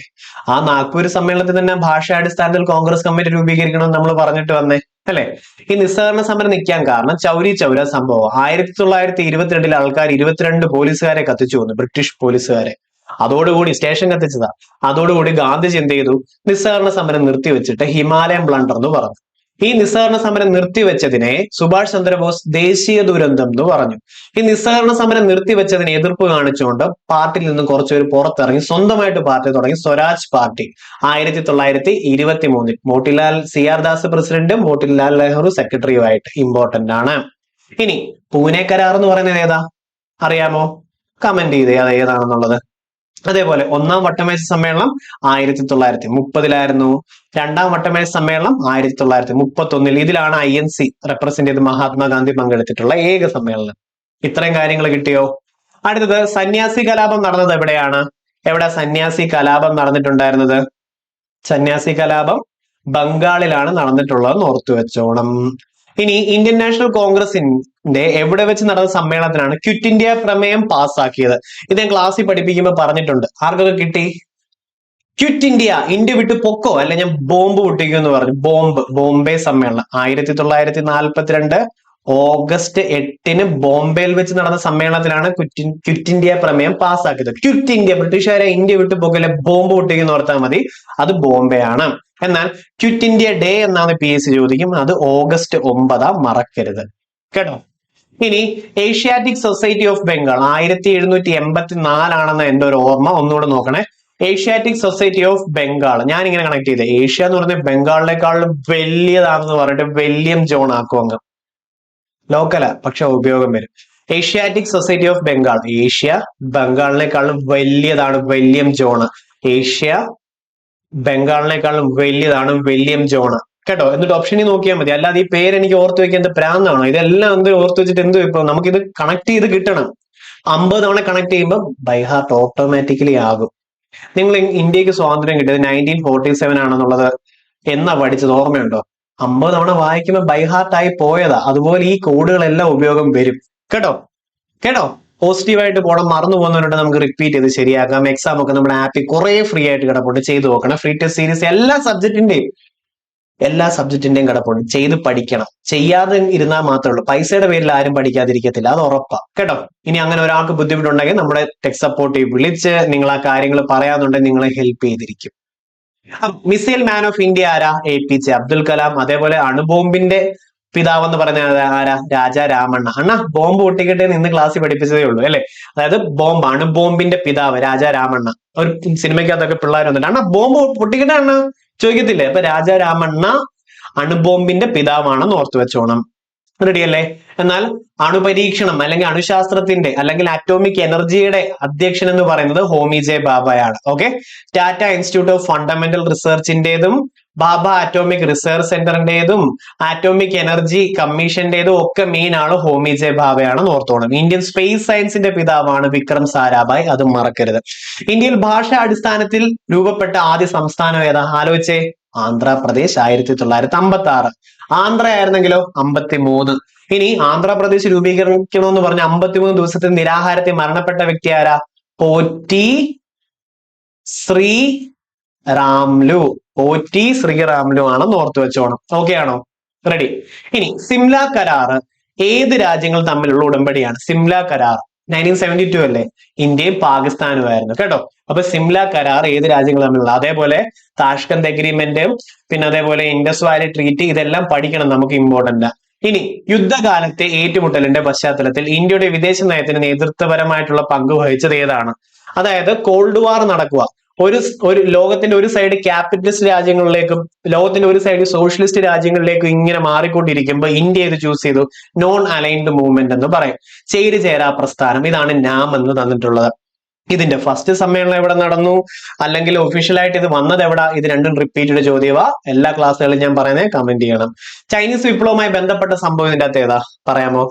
ആ നാഗ്പൂര് സമ്മേളനത്തിൽ തന്നെ ഭാഷാടിസ്ഥാനത്തിൽ കോൺഗ്രസ് കമ്മിറ്റി രൂപീകരിക്കണമെന്ന് നമ്മൾ പറഞ്ഞിട്ട് വന്നേ അല്ലെ. ഈ നിസ്സഹകരണ സമരം നിൽക്കാൻ കാരണം ചൗരി ചൗര സംഭവം. 1922 ആൾക്കാർ 22 പോലീസുകാരെ കത്തിച്ചു വന്നു, ബ്രിട്ടീഷ് പോലീസുകാരെ. അതോടുകൂടി സ്റ്റേഷൻ കത്തിച്ചതാ. അതോടുകൂടി ഗാന്ധിജി എന്ത് ചെയ്തു? നിസ്സഹകരണ സമരം നിർത്തിവെച്ചിട്ട് ഹിമാലയൻ ബ്ലണ്ടർ എന്ന് പറഞ്ഞു. ഈ നിസ്സഹകരണ സമരം നിർത്തിവെച്ചതിനെ സുഭാഷ് ചന്ദ്രബോസ് ദേശീയ ദുരന്തം എന്ന് പറഞ്ഞു. ഈ നിസ്സഹകരണ സമരം നിർത്തിവെച്ചതിനെ എതിർപ്പ് കാണിച്ചുകൊണ്ട് പാർട്ടിയിൽ നിന്ന് കുറച്ചുപേർ പുറത്തിറങ്ങി സ്വന്തമായിട്ട് പാർട്ടി തുടങ്ങി, സ്വരാജ് പാർട്ടി. 1923 മോട്ടിലാൽ CR ദാസ് പ്രസിഡന്റും മോട്ടിലാൽ നെഹ്റു സെക്രട്ടറിയുമായിട്ട്. ഇമ്പോർട്ടന്റ് ആണ്. ഇനി പൂനെ കരാർ എന്ന് പറയുന്നത് ഏതാ അറിയാമോ? കമന്റ് ചെയ്തേ അത് ഏതാണെന്നുള്ളത്. അതേപോലെ ഒന്നാം വട്ടമേശ സമ്മേളനം 1930 രണ്ടാം വട്ടമേശ സമ്മേളനം 1931. ഇതിലാണ് INC റെപ്രസെന്റ് ചെയ്ത് മഹാത്മാഗാന്ധി പങ്കെടുത്തിട്ടുള്ള ഏക സമ്മേളനം. ഇത്രയും കാര്യങ്ങൾ കിട്ടിയോ? അടുത്തത് സന്യാസി കലാപം നടന്നത് എവിടെയാണ്? എവിടെ സന്യാസി കലാപം നടന്നിട്ടുണ്ടായിരുന്നത്? സന്യാസി കലാപം ബംഗാളിലാണ് നടന്നിട്ടുള്ളതെന്ന് ഓർത്തു വെച്ചോണം. ഇനി ഇന്ത്യൻ നാഷണൽ കോൺഗ്രസിന്റെ എവിടെ വെച്ച് നടന്ന സമ്മേളനത്തിലാണ് ക്വിറ്റ് ഇന്ത്യ പ്രമേയം പാസ്സാക്കിയത്? ഇത് ഞാൻ ക്ലാസ്സിൽ പഠിപ്പിക്കുമ്പോൾ പറഞ്ഞിട്ടുണ്ട്. ആർക്കൊക്കെ കിട്ടി? ക്വിറ്റ് ഇന്ത്യ, ഇന്ത്യ വിട്ട് പൊക്കോ, അല്ലെ ഞാൻ ബോംബ് പൊട്ടിക്കും എന്ന് പറഞ്ഞു. ബോംബെ സമ്മേളനം 1942 ഓഗസ്റ്റ് 8 ബോംബെയിൽ വെച്ച് നടന്ന സമ്മേളനത്തിലാണ് ക്വിറ്റ് ഇന്ത്യ പ്രമേയം പാസ്സാക്കിയത്. ക്വിറ്റ് ഇന്ത്യ, ബ്രിട്ടീഷുകാരെ ഇന്ത്യ വിട്ട് പോകല്ലേ, ബോംബ് പൊട്ടിക്കുന്ന ഓർത്താൽ മതി. അത് ബോംബെ ആണ്. എന്നാൽ ക്വിറ്റ് ഇന്ത്യ ഡേ എന്നാണ് PSC ചോദിക്കും. അത് ഓഗസ്റ്റ് 9 മറക്കരുത് കേട്ടോ. ഇനി ഏഷ്യാറ്റിക് സൊസൈറ്റി ഓഫ് ബംഗാൾ 1784 ആണെന്ന് എന്റെ ഒരു ഓർമ്മ. ഒന്നുകൂടെ നോക്കണേ. ഏഷ്യാറ്റിക് സൊസൈറ്റി ഓഫ് ബംഗാൾ ഞാൻ ഇങ്ങനെ കണക്ട് ചെയ്തേ. ഏഷ്യ എന്ന് പറഞ്ഞാൽ ബംഗാളിനേക്കാളും വലിയതാണെന്ന് പറഞ്ഞിട്ട് വില്യം ജോൺ ആക്കും അങ്ങ്. ലോക്കലാ, പക്ഷെ ഉപയോഗം വരും. Asiatic Society of Bengal. Asia ബംഗാളിനേക്കാളും വലിയതാണ് വില്യം ജോൺ. ഏഷ്യ ബംഗാളിനേക്കാളും വലിയതാണ് വില്യം ജോൺ കേട്ടോ. എന്നിട്ട് ഓപ്ഷനിൽ നോക്കിയാൽ മതി. അല്ലാതെ ഈ പേര് എനിക്ക് ഓർത്ത് വെക്കാൻ എന്ത് പ്രാന്താണോ? ഇതെല്ലാം എന്ത് ഓർത്ത് വെച്ചിട്ട് എന്ത് ഇപ്പൊ നമുക്കിത് കണക്ട് ചെയ്ത് കിട്ടണം. 50 തവണ കണക്ട് ചെയ്യുമ്പോൾ ബൈ ഹാർട്ട് ഓട്ടോമാറ്റിക്കലി ആകും. നിങ്ങൾ ഇന്ത്യക്ക് സ്വാതന്ത്ര്യം കിട്ടിയത് 1947 ആണെന്നുള്ളത് എന്നാ പഠിച്ചത് ഓർമ്മയുണ്ടോ? 50 തവണ വായിക്കുമ്പോൾ ബൈ ഹാർട്ട് ആയി പോയതാ. അതുപോലെ ഈ കോഡുകളെല്ലാം ഉപയോഗം വരും കേട്ടോ. കേട്ടോ, പോസിറ്റീവായിട്ട് പോകണം. മറന്നു പോകുന്നവരുണ്ട്, നമുക്ക് റിപ്പീറ്റ് ചെയ്ത് ശരിയാക്കാം. എക്സാം ഒക്കെ നമ്മുടെ ആപ്പിൽ കുറെ ഫ്രീ ആയിട്ട് കിടപ്പുണ്ട്, ചെയ്ത് നോക്കണം. ഫ്രീ ടെസ്റ്റ് സീരീസ് എല്ലാ സബ്ജക്റ്റിന്റെയും കിടപ്പുണ്ട്. ചെയ്ത് പഠിക്കണം. ചെയ്യാതെ ഇരുന്നാൽ മാത്രമേ ഉള്ളൂ. പൈസയുടെ പേരിൽ ആരും പഠിക്കാതിരിക്കത്തില്ല, അത് ഉറപ്പാ കേട്ടോ. ഇനി അങ്ങനെ ഒരാൾക്ക് ബുദ്ധിമുട്ടുണ്ടെങ്കിൽ നമ്മുടെ ടെക് സപ്പോർട്ടിൽ വിളിച്ച് നിങ്ങൾ ആ കാര്യങ്ങൾ പറയാന്നുണ്ടെങ്കിൽ നിങ്ങളെ ഹെൽപ്പ് ചെയ്തിരിക്കും. മിസൈൽ മാൻ ഓഫ് ഇന്ത്യ ആരാ? APJ അബ്ദുൽ കലാം. അതേപോലെ അണുബോംബിന്റെ പിതാവ് എന്ന് പറഞ്ഞ ആരാ? രാജാ രാമണ്ണ. അണ്ണ ബോംബ് പൊട്ടിക്കട്ടെ ഇന്ന് ക്ലാസ്സിൽ പഠിപ്പിച്ചതേ ഉള്ളൂ അല്ലെ. അതായത് അണുബോംബിന്റെ പിതാവ് രാജാ രാമണ്ണ. ഒരു സിനിമയ്ക്കകത്തൊക്കെ പിള്ളേർ വന്നിട്ട് അണ്ണ ബോംബ് പൊട്ടിക്കട്ടെ അണ്ണ ചോദിക്കത്തില്ലേ? അപ്പൊ രാജാ രാമണ്ണ അണുബോംബിന്റെ പിതാവാണെന്ന് ഓർത്തു വെച്ചോണം. റെഡി അല്ലേ? എന്നാൽ അണുപരീക്ഷണം അല്ലെങ്കിൽ അണുശാസ്ത്രത്തിന്റെ അല്ലെങ്കിൽ അറ്റോമിക് എനർജിയുടെ അധ്യക്ഷൻ എന്ന് പറയുന്നത് ഹോമി ജെ ഭാഭയാണ്. Okay, Tata Institute of Fundamental റിസർച്ചിന്റേതും ഭാഭ അറ്റോമിക് റിസർച്ച് സെന്ററിന്റേതും അറ്റോമിക് എനർജി കമ്മീഷന്റേതും ഒക്കെ മെയിൻ ആള് ഹോമി ജെ ഭാഭയാണെന്ന് ഓർത്തോണം. ഇന്ത്യൻ സ്പേസ് സയൻസിന്റെ പിതാവാണ് വിക്രം സാരാഭായ്, അതും മറക്കരുത്. ഇന്ത്യയിൽ ഭാഷാ അടിസ്ഥാനത്തിൽ രൂപപ്പെട്ട ആദ്യ സംസ്ഥാനം ഏതാ? ആലോചിച്ചേ. ആന്ധ്രാപ്രദേശ് 1956. ആന്ധ്ര ആയിരുന്നെങ്കിലോ 53. ഇനി ആന്ധ്രാപ്രദേശ് രൂപീകരിക്കണമെന്ന് പറഞ്ഞ 53 ദിവസത്തെ നിരാഹാരത്തിൽ മരണപ്പെട്ട വ്യക്തി ആരാ? പോറ്റി ശ്രീറാംലു. പോറ്റി ശ്രീറാംലു ആണെന്ന് ഓർത്തു വെച്ചോണം. ഓക്കെ ആണോ? റെഡി. ഇനി സിംല കരാർ ഏത് രാജ്യങ്ങൾ തമ്മിലുള്ള ഉടമ്പടിയാണ്? സിംല കരാർ 1972 അല്ലേ? ഇന്ത്യയും പാകിസ്ഥാനുമായിരുന്നു കേട്ടോ. അപ്പൊ സിംല കരാർ ഏത് രാജ്യങ്ങൾ തമ്മിലുള്ള? അതേപോലെ താഷ്കന്ത് അഗ്രിമെന്റ്, പിന്നെ അതേപോലെ ഇൻഡസ് വാലി ട്രീറ്റി, ഇതെല്ലാം പഠിക്കണം, നമുക്ക് ഇമ്പോർട്ടന്റ്. ഇനി യുദ്ധകാലത്തെ ഏറ്റുമുട്ടലിന്റെ പശ്ചാത്തലത്തിൽ ഇന്ത്യയുടെ വിദേശ നയത്തിന് നേതൃത്വപരമായിട്ടുള്ള പങ്ക് വഹിച്ചത് ഏതാണ്? അതായത് കോൾഡ് വാർ നടക്കുക, ഒരു ഒരു ലോകത്തിന്റെ ഒരു സൈഡ് ക്യാപിറ്റലിസ്റ്റ് രാജ്യങ്ങളിലേക്കും ലോകത്തിന്റെ ഒരു സൈഡ് സോഷ്യലിസ്റ്റ് രാജ്യങ്ങളിലേക്കും ഇങ്ങനെ മാറിക്കൊണ്ടിരിക്കുമ്പോൾ ഇന്ത്യ ഇത് ചൂസ് ചെയ്തു. നോൺ അലൈൻഡ് മൂവ്മെന്റ് എന്ന് പറയും. ചേരിചേരാ പ്രസ്ഥാനം. ഇതാണ് നാം എന്ന് തന്നിട്ടുള്ളത്. ഇതിന്റെ ഫസ്റ്റ് സമ്മേളനം എവിടെ നടന്നു, അല്ലെങ്കിൽ ഒഫീഷ്യലായിട്ട് ഇത് വന്നത് എവിടെ? ഇത് രണ്ടും റിപ്പീറ്റഡ് ചോദ്യമാ. എല്ലാ ക്ലാസ്സുകളും ഞാൻ പറയുന്നത് കമന്റ് ചെയ്യണം. ചൈനീസ് വിപ്ലവവുമായി ബന്ധപ്പെട്ട സംഭവം ഇതിന്റെ അകത്ത് ഏതാ പറയാമോ?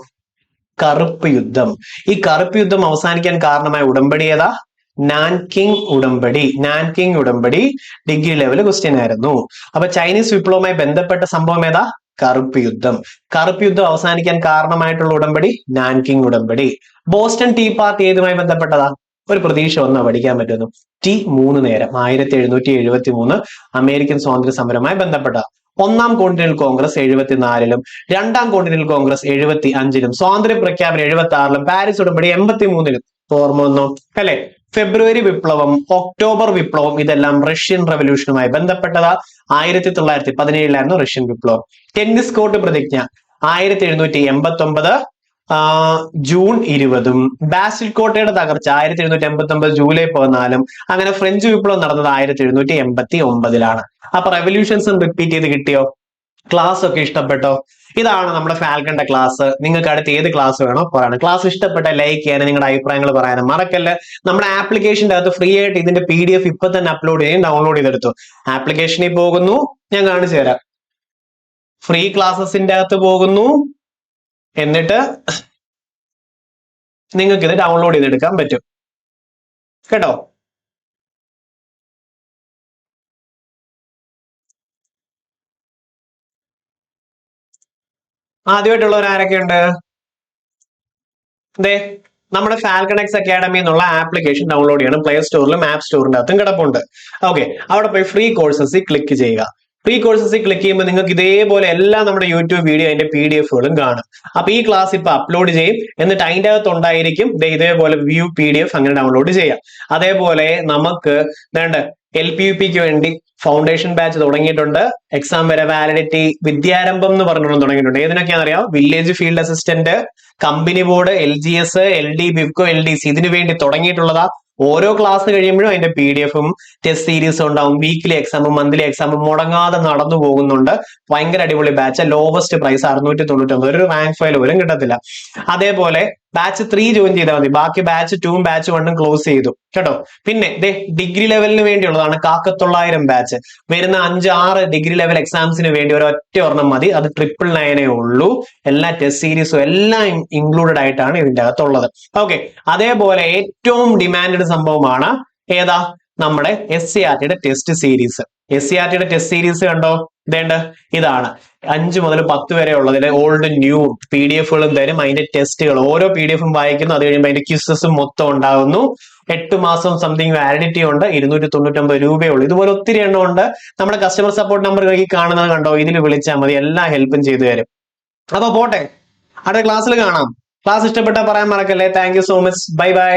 കറുപ്പ് യുദ്ധം. ഈ കറുപ്പ് യുദ്ധം അവസാനിക്കാൻ കാരണമായ ഉടമ്പടി ഏതാ? നാൻകിങ് ഉടമ്പടി. നാൻകിങ് ഉടമ്പടി ഡിഗ്രി ലെവൽ ക്വസ്റ്റ്യൻ ആയിരുന്നു. അപ്പൊ ചൈനീസ് വിപ്ലവവുമായി ബന്ധപ്പെട്ട സംഭവം ഏതാ? കറുപ്പ് യുദ്ധം. കറുപ്പ് യുദ്ധം അവസാനിക്കാൻ കാരണമായിട്ടുള്ള ഉടമ്പടി നാൻകിങ് ഉടമ്പടി. ബോസ്റ്റൺ ടീ പാർട്ടി ഏതുമായി ബന്ധപ്പെട്ടതാ? ഒരു പ്രതീക്ഷ ഒന്നാ പഠിക്കാൻ പറ്റുന്നു. ടി 3 നേരം 1773 അമേരിക്കൻ സ്വാതന്ത്ര്യ സമരവുമായി ബന്ധപ്പെട്ട. ഒന്നാം കോണ്ടിനൽ കോൺഗ്രസ് 74-ലും രണ്ടാം കോണ്ടിനൽ കോൺഗ്രസ് 75-ലും സ്വാതന്ത്ര്യ പ്രഖ്യാപനം 76-ലും പാരീസ് ഉടമ്പടി 83-ലും. ഓർമ്മ വന്നോ അല്ലെ? ഫെബ്രുവരി വിപ്ലവം, ഒക്ടോബർ വിപ്ലവം ഇതെല്ലാം റഷ്യൻ റവല്യൂഷനുമായി ബന്ധപ്പെട്ടതാ. 1917-ലായിരുന്നു റഷ്യൻ വിപ്ലവം. ടെന്നിസ് കോർട്ട് പ്രതിജ്ഞ 1789 ജൂൺ 20-ഉം ബാസിൽ കോട്ടയുടെ തകർച്ച 1789 ജൂലൈ 14-ഉം. അങ്ങനെ ഫ്രഞ്ച് വിപ്ലവം നടന്നത് 1789-ലാണ്. അപ്പൊ റെവല്യൂഷൻസും റിപ്പീറ്റ് ചെയ്ത് കിട്ടിയോ? ക്ലാസ് ഒക്കെ ഇഷ്ടപ്പെട്ടോ? ഇതാണ് നമ്മുടെ ഫാൽക്കന്റെ ക്ലാസ്. നിങ്ങൾക്ക് അടുത്ത് ഏത് ക്ലാസ് വേണോ പറയണം. ക്ലാസ് ഇഷ്ടപ്പെട്ട ലൈക്ക് ചെയ്യാനും നിങ്ങളുടെ അഭിപ്രായങ്ങൾ പറയാനും മറക്കല്ല. നമ്മുടെ ആപ്ലിക്കേഷന്റെ അകത്ത് ഫ്രീ ആയിട്ട് ഇതിന്റെ PDF ഇപ്പൊ തന്നെ അപ്ലോഡ് ചെയ്യും. ഡൗൺലോഡ് ചെയ്തെടുത്തു. ആപ്ലിക്കേഷനിൽ പോകുന്നു, ഞാൻ കാണിച്ചു തരാം. ഫ്രീ ക്ലാസ്സസിന്റെ അകത്ത് പോകുന്നു, എന്നിട്ട് നിങ്ങൾക്ക് ഇത് ഡൗൺലോഡ് ചെയ്തെടുക്കാൻ പറ്റും കേട്ടോ. ആദ്യമായിട്ടുള്ളവർ ആരൊക്കെയുണ്ട്? അതെ, നമ്മുടെ ഫാൽക്കൺ അക്കാഡമി എന്നുള്ള ആപ്ലിക്കേഷൻ ഡൗൺലോഡ് ചെയ്യണം. പ്ലേ സ്റ്റോറിലും ആപ്പ് സ്റ്റോറിന്റെ അകത്തും കിടപ്പുണ്ട്. ഓക്കെ, അവിടെ പോയി ഫ്രീ കോഴ്സസിൽ ക്ലിക്ക് ചെയ്യുക. ഫ്രീ കോഴ്സസിൽ ക്ലിക്ക് ചെയ്യുമ്പോൾ നിങ്ങൾക്ക് ഇതേപോലെ എല്ലാം നമ്മുടെ യൂട്യൂബ് വീഡിയോ അതിന്റെ PDF-കളും കാണും. അപ്പൊ ഈ ക്ലാസ് ഇപ്പൊ അപ്ലോഡ് ചെയ്യും, എന്നിട്ട് അതിന്റെ അകത്ത് ഉണ്ടായിരിക്കും ഇതേപോലെ വ്യൂ PDF അങ്ങനെ ഡൗൺലോഡ് ചെയ്യാം. അതേപോലെ നമുക്ക് വേണ്ട LPUPക്ക് വേണ്ടി ഫൗണ്ടേഷൻ ബാച്ച് തുടങ്ങിയിട്ടുണ്ട്. എക്സാം വരെ വാലിഡിറ്റി വിദ്യാരംഭം എന്ന് പറഞ്ഞുകൊണ്ട് തുടങ്ങിയിട്ടുണ്ട്. ഏതിനൊക്കെയാണെന്നറിയാം? Village field assistant, company board, LGS, LD, ബിബ്കോ, LDC ഇതിനു വേണ്ടി തുടങ്ങിയിട്ടുള്ളതാ. ഓരോ ക്ലാസ് കഴിയുമ്പോഴും അതിന്റെ PDF-ഉം ടെസ്റ്റ് സീരീസും ഉണ്ടാവും. വീക്ക്ലി എക്സാമും മന്ത്ലി എക്സാമും മുടങ്ങാതെ നടന്നു പോകുന്നുണ്ട്. ഭയങ്കര അടിപൊളി ബാച്ച്. Lowest price 699. ഒരു റാങ്ക് ഫയൽ പോലും കിട്ടത്തില്ല. അതേപോലെ ബാച്ച് 3 ജോയിൻ ചെയ്താൽ മതി. ബാക്കി ബാച്ച് 2ഉം ബാച്ച് 1ഉം ക്ലോസ് ചെയ്തു കേട്ടോ. പിന്നെ ഡിഗ്രി ലെവലിന് വേണ്ടിയുള്ളതാണ് കാക്കത്തൊള്ളായിരം ബാച്ച്. വരുന്ന 5-6 ഡിഗ്രി ലെവൽ എക്സാംസിന് വേണ്ടി ഒരൊറ്റ ഒരെണ്ണം മതി. അത് 999 ഉള്ളൂ. എല്ലാ ടെസ്റ്റ് സീരീസും എല്ലാം ഇൻക്ലൂഡഡ് ആയിട്ടാണ് ഇതിന്റെ അകത്തുള്ളത്. ഓക്കെ, അതേപോലെ ഏറ്റവും ഡിമാൻഡ് സംഭവമാണ് ഏതാ? നമ്മുടെ SCRTയുടെ ടെസ്റ്റ് സീരീസ്. SCRTയുടെ ടെസ്റ്റ് സീരീസ് കണ്ടോ? ഇതാണ് 5 മുതൽ 10 വരെ ഉള്ളതിലെ ഓൾഡ് ന്യൂ PDF-കളും തരും. അതിന്റെ ടെസ്റ്റുകൾ ഓരോ PDF-ഉം വായിക്കുന്നു. അത് കഴിയുമ്പോൾ അതിന്റെ ക്വിസസും മൊത്തം ഉണ്ടാകുന്നു. 8 മാസം സംതിങ് വാലിഡിറ്റി ഉണ്ട്. 299 രൂപയുള്ളൂ. ഇതുപോലെ ഒത്തിരി എണ്ണം ഉണ്ട്. നമ്മുടെ കസ്റ്റമർ സപ്പോർട്ട് നമ്പർ ഈ കാണുന്നത് കണ്ടോ? ഇതിൽ വിളിച്ചാൽ മതി, എല്ലാ ഹെൽപ്പും ചെയ്തു തരും. അപ്പൊ പോട്ടെ, അടുത്ത ക്ലാസ്സിൽ കാണാം. ക്ലാസ് ഇഷ്ടപ്പെട്ടാൽ പറയാൻ മറക്കല്ലേ. Thank you so much. Bye bye.